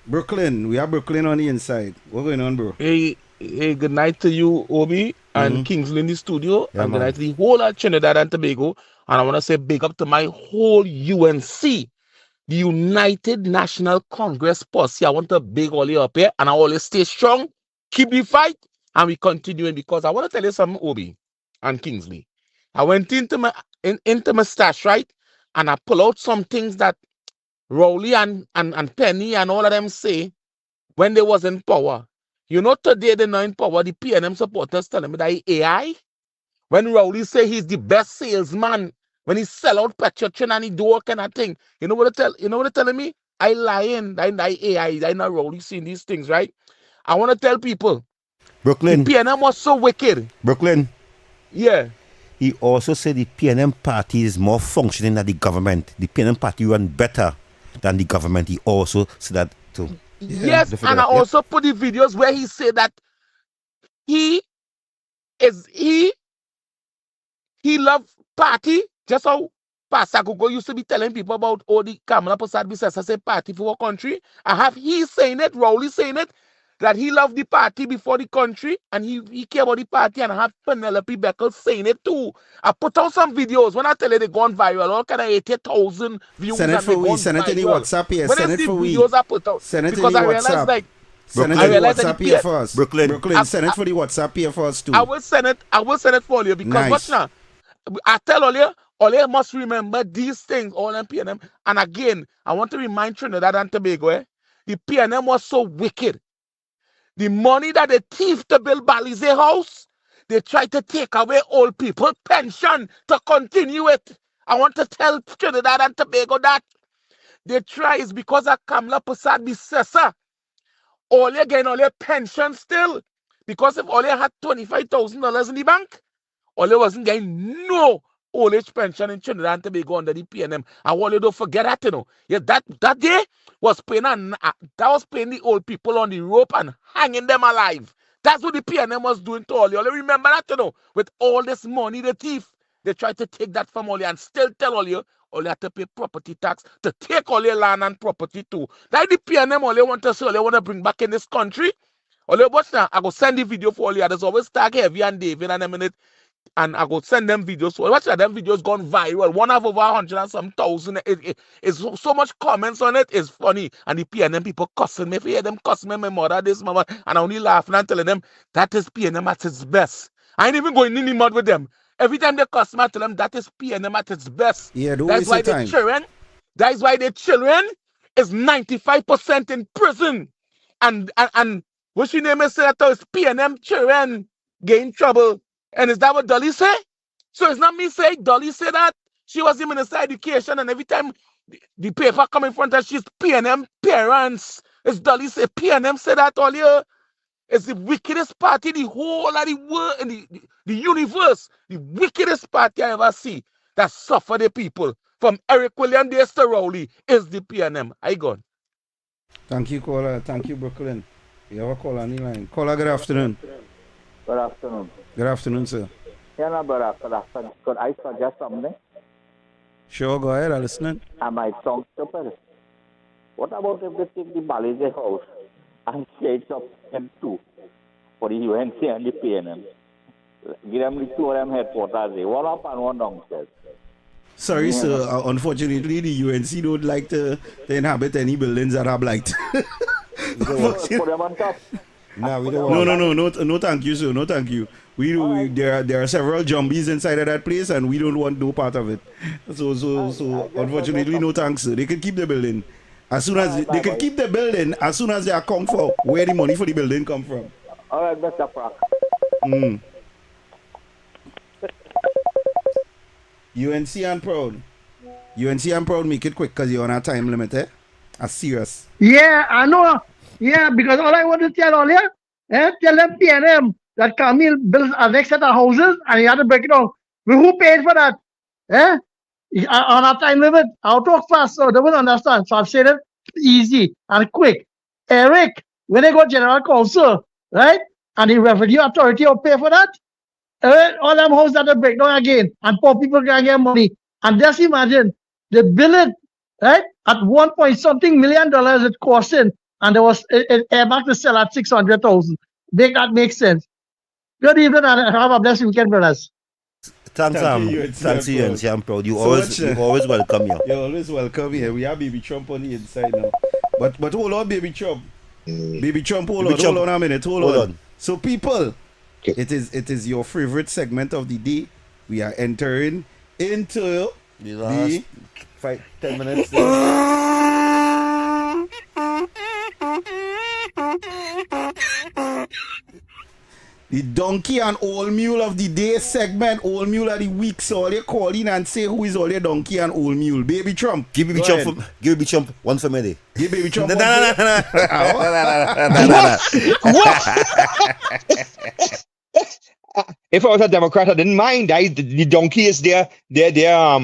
Brooklyn. We have Brooklyn on the inside. What's going on, bro? Hey, good night to you, Obi, and Kingsley in the studio, Yeah, and good man. night to the whole of Trinidad and Tobago. And I want to say big up to my whole UNC, the United National Congress posse. I want to big all you up here, and I always stay strong, keep the fight, and we continuing because I want to tell you something, Obi and Kingsley. I went into my stash, right, and I pull out some things that Rowley and Penny and all of them say when they was in power. You know, today they're not in power. The PNM supporters telling me that he AI. When Rowley say he's the best salesman, when he sell out petrol and he do all kind of thing. You know what they're telling me? I lying. I AI. I not Rowley seeing these things, right? I want to tell people. Brooklyn. The PNM was so wicked. Brooklyn. Yeah. He also said the PNM party is more functioning than the government. The PNM party run better than the government. He also said that too. Yes, Don't forget and I that. Yep. also put the videos where he said that he love party, just how Pastor Gogo used to be telling people about all the Kamala Prasad Bisesa say party for our country. I have he saying it, Rowley saying it, that he loved the party before the country and he care about the party, and I have Penelope Beckles saying it too. I put out some videos when I tell you they gone viral, all kind of 80,000 views. Send it and for they we. gone Send it in the viral. WhatsApp here. When Send I it see for we. videos I put out, Send it because in the I realized WhatsApp. like Send it I in the realized WhatsApp that here for us. Brooklyn. Send it for the WhatsApp here for us too. I will send it for you because Nice. watch now. I tell all must remember these things, all them PNM. And again, I want to remind Trinidad and Tobago, the PNM was so wicked. The money that they thief to build Balize House, they try to take away old people pension to continue it. I want to tell Trinidad and Tobago that they try is because of Kamla Prasad Bisesa. All you getting all your pension still. Because if all you had $25,000 in the bank, Ole wasn't getting no old age pension in Trinidad and Tobago under the PNM. And Ole don't forget that, you know. Yeah, that day was paying the old people on the rope and hanging them alive. That's what the PNM was doing to Ole. Ole remember that, you know. With all this money, the thief, they tried to take that from Ole and still tell Ole had to pay property tax to take all your land and property too. Like the PNM Ole want to say Ole want to bring back in this country. Ole, watch now. I go send the video for Ole. There's always Tag Heavy and David in a minute. And I go send them videos. So watch that, them videos gone viral. One have over 100 and some thousand. It's so much comments on it. It's funny. And the PNM people cussing me. If you hear them cussing me, my mother, this mama, and I only laughing and telling them that is PNM at its best. I ain't even going in the mud with them. Every time they cuss me, I tell them that is PNM at its best. Yeah, don't That's waste why your the time. children. That's why the children is 95% in prison. And what's your name is say that is PNM children get in trouble. And is that what Dolly say? So it's not me saying Dolly said that. She was in Minister of Education, and every time the paper come in front of her, she's PNM parents. It's Dolly say PNM said that all year. It's the wickedest party in the whole of the world, in the universe. The wickedest party I ever see that suffer the people. From Eric William Days to Rowley is the PNM. I gone. Thank you, caller. Thank you, Brooklyn. You have a call on the line. Caller, good afternoon. Good afternoon. Good afternoon, sir. Yeah, no, brother. Could I suggest something? Sure, go ahead. I'm listening. I might sound stupid. What about if they take the Balize House and share it up in two for the UNC and the PNM? Give them the two of them headquarters there. One up and one downstairs. Sorry, sir. Unfortunately, the UNC don't like to inhabit any buildings that are blight. Put them on top. Nah, we don't. No, thank you, sir. No, thank you. There are several zombies inside of that place, and we don't want no part of it. So unfortunately, no thanks, sir. They can keep the building. As soon as they can keep the building, as soon as they account for where the money for the building come from. All right, Mr. Pratt. UNC and Proud make it quick because you're on a time limit, eh? That's serious. Yeah, I know. Yeah, because all I want to tell all you, tell them PNM that Camille built a next set of houses and he had to break it down. Well, who paid for that? On a time limit. I'll talk fast so they will understand. So I've said it easy and quick. Eric, when they go general counsel, right? And the revenue authority will pay for that. All them houses that they break down again and poor people can get money. And just imagine, they bill it, right? At 1 point something million dollars it costing. And there was Airback to sell at 600,000. Make that make sense. Good evening and have a blessed weekend, brothers. Thanks, UNC. I'm proud. You always welcome here. You're always welcome here. We have Baby Trump on the inside now. But hold on, Baby Trump. Baby Trump, hold on a minute. Hold on. So people, it is your favorite segment of the day. We are entering into the last 5-10 minutes. The donkey and old mule of the day segment, old mule of the week. So all you call in and say who is all your donkey and old mule. Baby Trump. Give Baby Trump one for me. Give Baby Trump one. No. if I was a Democrat, I didn't mind. The donkey is their their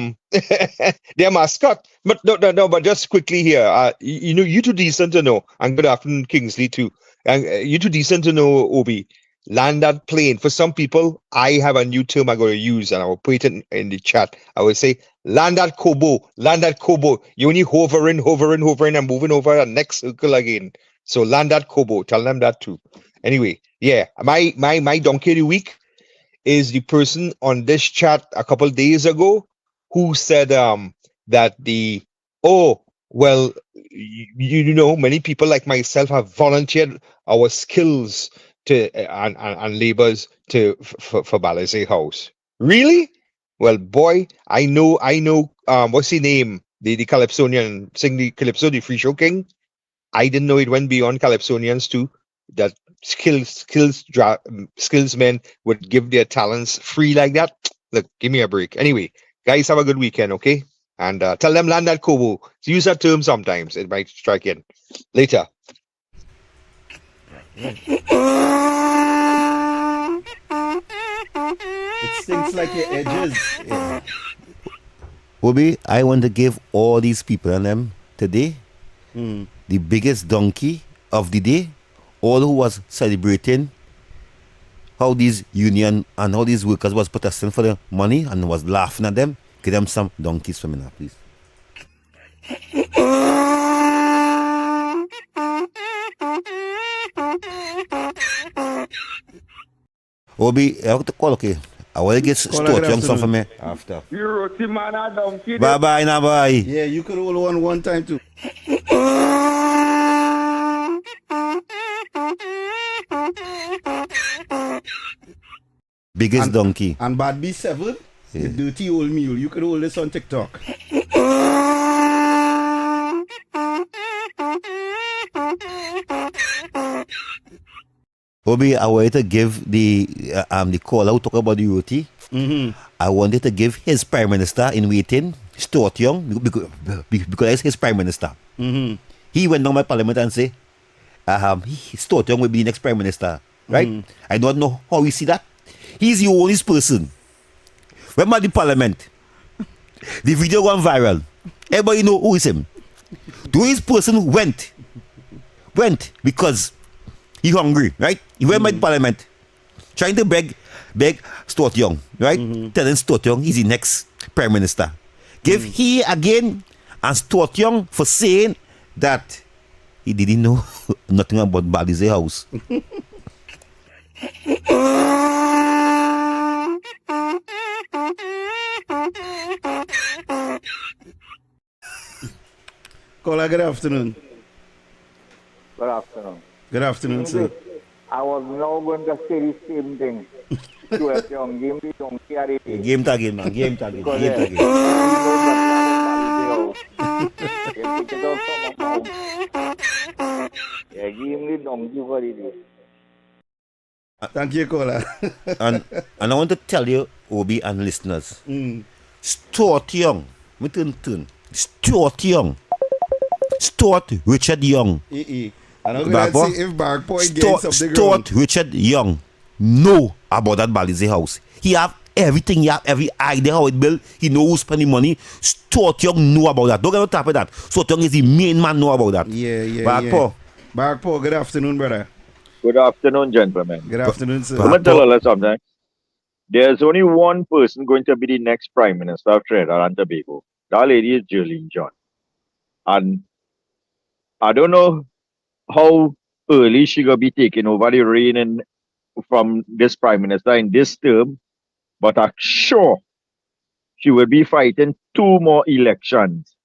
mascot. But no. But just quickly here, you too decent to know. And good afternoon, Kingsley too. And you too decent to know, Obi. Land that plane. For some people, I have a new term I'm going to use, and I will put it in the chat. I will say, land that kobo, land that kobo. You only hovering, and moving over the next circle again. So land that kobo. Tell them that too. Anyway, yeah, my donkey of the week is the person on this chat a couple days ago who said that you know, many people like myself have volunteered our skills to and labors to for Balaze House. Really? Well, boy, I know what's his name? The Calypsonian, sing the Calypso, the Free Show King. I didn't know it went beyond Calypsonians too. That skills men would give their talents free like that. Look, give me a break. Anyway, guys, have a good weekend, okay? And tell them land that kobo. Use that term sometimes. It might strike in. Later. It stinks like your edges. Yeah. Obi, I want to give all these people and them today the biggest donkey of the day. All who was celebrating how these union and how these workers was protesting for the money and was laughing at them. Give them some donkeys for me now, please. Obi, I have to call, okay? I want to get Stuart Young some for me after. You wrote him on a donkey. Bye now, bye. Yeah, you could hold one time too. Biggest donkey. And Bad B7, the dirty old mule. You could hold this on TikTok. Obi, I wanted to give the caller who talk about the UT. I wanted to give his prime minister in waiting, Stuart Young, because he's his prime minister. He went down my parliament and say, Stuart Young will be the next prime minister, right? I don't know how we see that. He's the only person. When at the parliament, the video went viral. Everybody know who is him. The only person went because he hungry, right? He went by the parliament, trying to beg Stuart Young, right? Telling Stuart Young he's the next prime minister. Give he again and Stuart Young for saying that he didn't know nothing about Balize House. Caller, good afternoon. Good afternoon. Good afternoon, sir. I was now going to say the same thing. Stuart Young, give me donkey at it. Game tag, man. Game tag. Yeah, give me donkey for it. Thank you, caller. and I want to tell you, Obi and listeners, Stuart Young, Stuart Young, Stuart Richard Young. And I'm going to see if Bark Point gets up the ground. Stuart Richard Young know about that Balize House. He have everything. He have every idea how it built. He know who spending money. Stuart Young know about that. Don't get on top of that. Stuart Young is the main man know about that. Bark Paul, good afternoon, brother. Good afternoon, gentlemen. Good afternoon, sir. I'm going to tell you something. There's only one person going to be the next Prime Minister of Trinidad and Tobago. That lady is Jolene John. And I don't know how early she going to be taking over the reign from this Prime Minister in this term, but I'm sure she will be fighting 2 more elections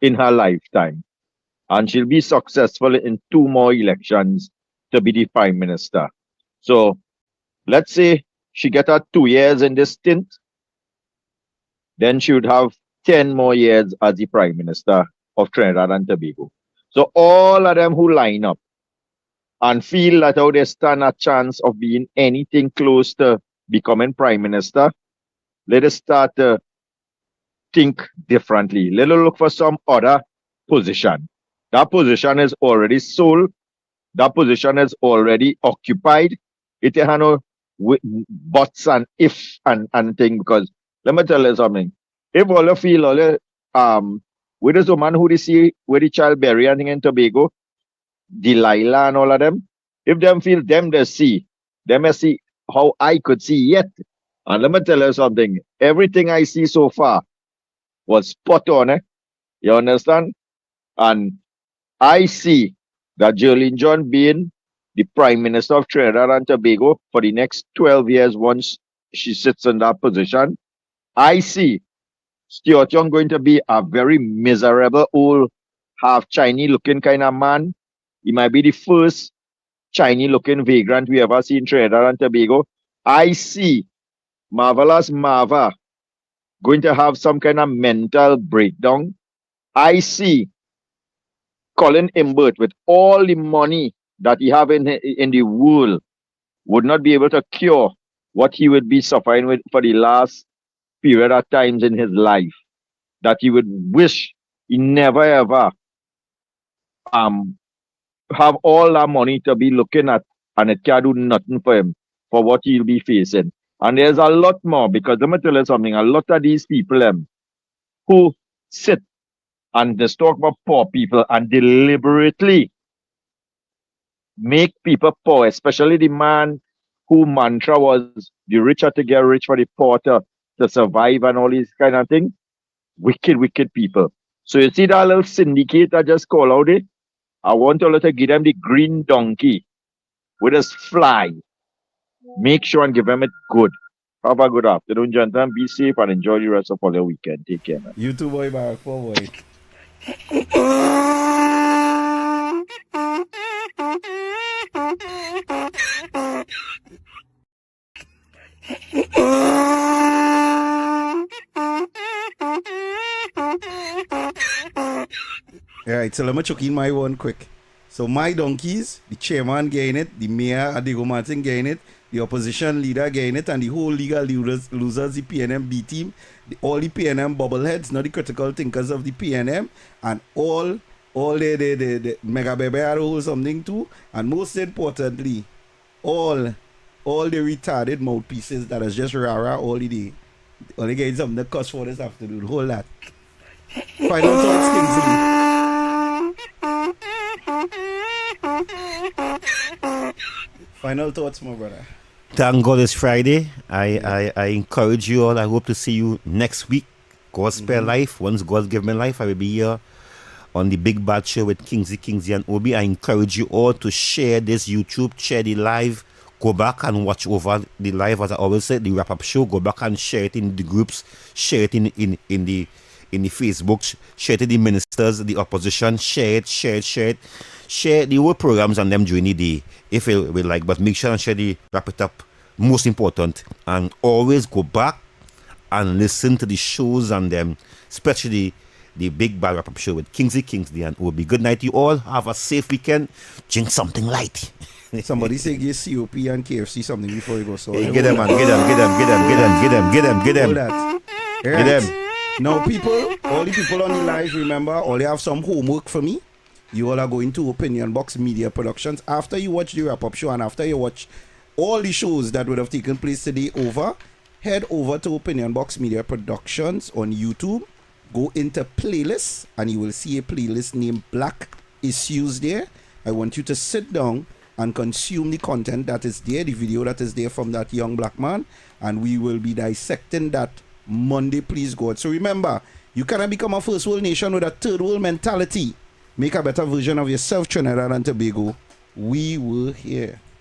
in her lifetime. And she'll be successful in 2 more elections to be the Prime Minister. So let's say she get her 2 years in this stint, then she would have 10 more years as the Prime Minister of Trinidad and Tobago. So all of them who line up and feel that how they stand a chance of being anything close to becoming Prime Minister, let us start to think differently. Let us look for some other position. That position is already sold. That position is already occupied. It has no with buts and if and thing, because let me tell you something. If all you feel all you, with this woman who they see with the child berry and thing in Tobago, Delilah and all of them, if them feel them they see, them may see how I could see yet. And let me tell you something. Everything I see so far was spot on, eh? You understand? And I see that Jolene John being the Prime Minister of Trinidad and Tobago for the next 12 years once she sits in that position. I see Stuart Young going to be a very miserable old half Chinese looking kind of man. He might be the first Chinese looking vagrant we ever see in Trinidad and Tobago. I see Marvelous Marva going to have some kind of mental breakdown. I see Colin Imbert with all the money that he have in the world would not be able to cure what he would be suffering with for the last period of times in his life. That he would wish he never ever have all that money to be looking at, and it can't do nothing for him for what he'll be facing. And there's a lot more, because let me tell you something, a lot of these people who sit and just talk about poor people and deliberately make people poor, especially the man who mantra was the rich are to get rich for the poor to survive and all these kind of things. Wicked, wicked people. So you see that little syndicate I just called out there? I want to give them the green donkey with his fly. Make sure and give them it good. Have a good afternoon, gentlemen. Be safe and enjoy the rest of all your weekend. Take care, man. You too, boy, back for boy. Alright, so let me chuck in my one quick. So my donkeys, the chairman getting it, the mayor Adigo Martin getting it, the opposition leader getting it, and the whole legal losers, the PNM B team, all the PNM bobbleheads, not the critical thinkers of the PNM, and all the mega baby or something too, and most importantly, all the retarded mouthpieces that is just rara all the day. Only getting something to cuss for this afternoon. Hold that. Final thoughts, Kingsley. Final thoughts, my brother. Thank God it's Friday. I encourage you all. I hope to see you next week. God spare life. Once God give me life, I will be here on the Big Bad Show with Kingsley and Obi. I encourage you all to share this YouTube, share the live, go back and watch over the live. As I always say, the wrap-up show, go back and share it in the groups, share it in the Facebook, share it to the ministers, the opposition, share it. Share the whole programs on them during the day if you will like, but make sure and share the wrap it up. Most important, and always go back and listen to the shows on them, especially the Big Bad Wrap Up Show with Kingsley and Obi. Good night to you all. Have a safe weekend. Drink something light. Somebody say give COP and KFC something before you go. So get them, man. Get them. Get them. Now, people, all the people on the live, remember, all you have some homework for me. You all are going to Opinion Box Media Productions. After you watch the wrap-up show and after you watch all the shows that would have taken place today head over to Opinion Box Media Productions on YouTube. Go into playlists and you will see a playlist named Black Issues there. I want you to sit down and consume the content that is there, the video that is there from that young black man, and we will be dissecting that Monday, please God. So remember, you cannot become a first world nation with a third world mentality. Make a better version of yourself, Trinidad and Tobago. We were here.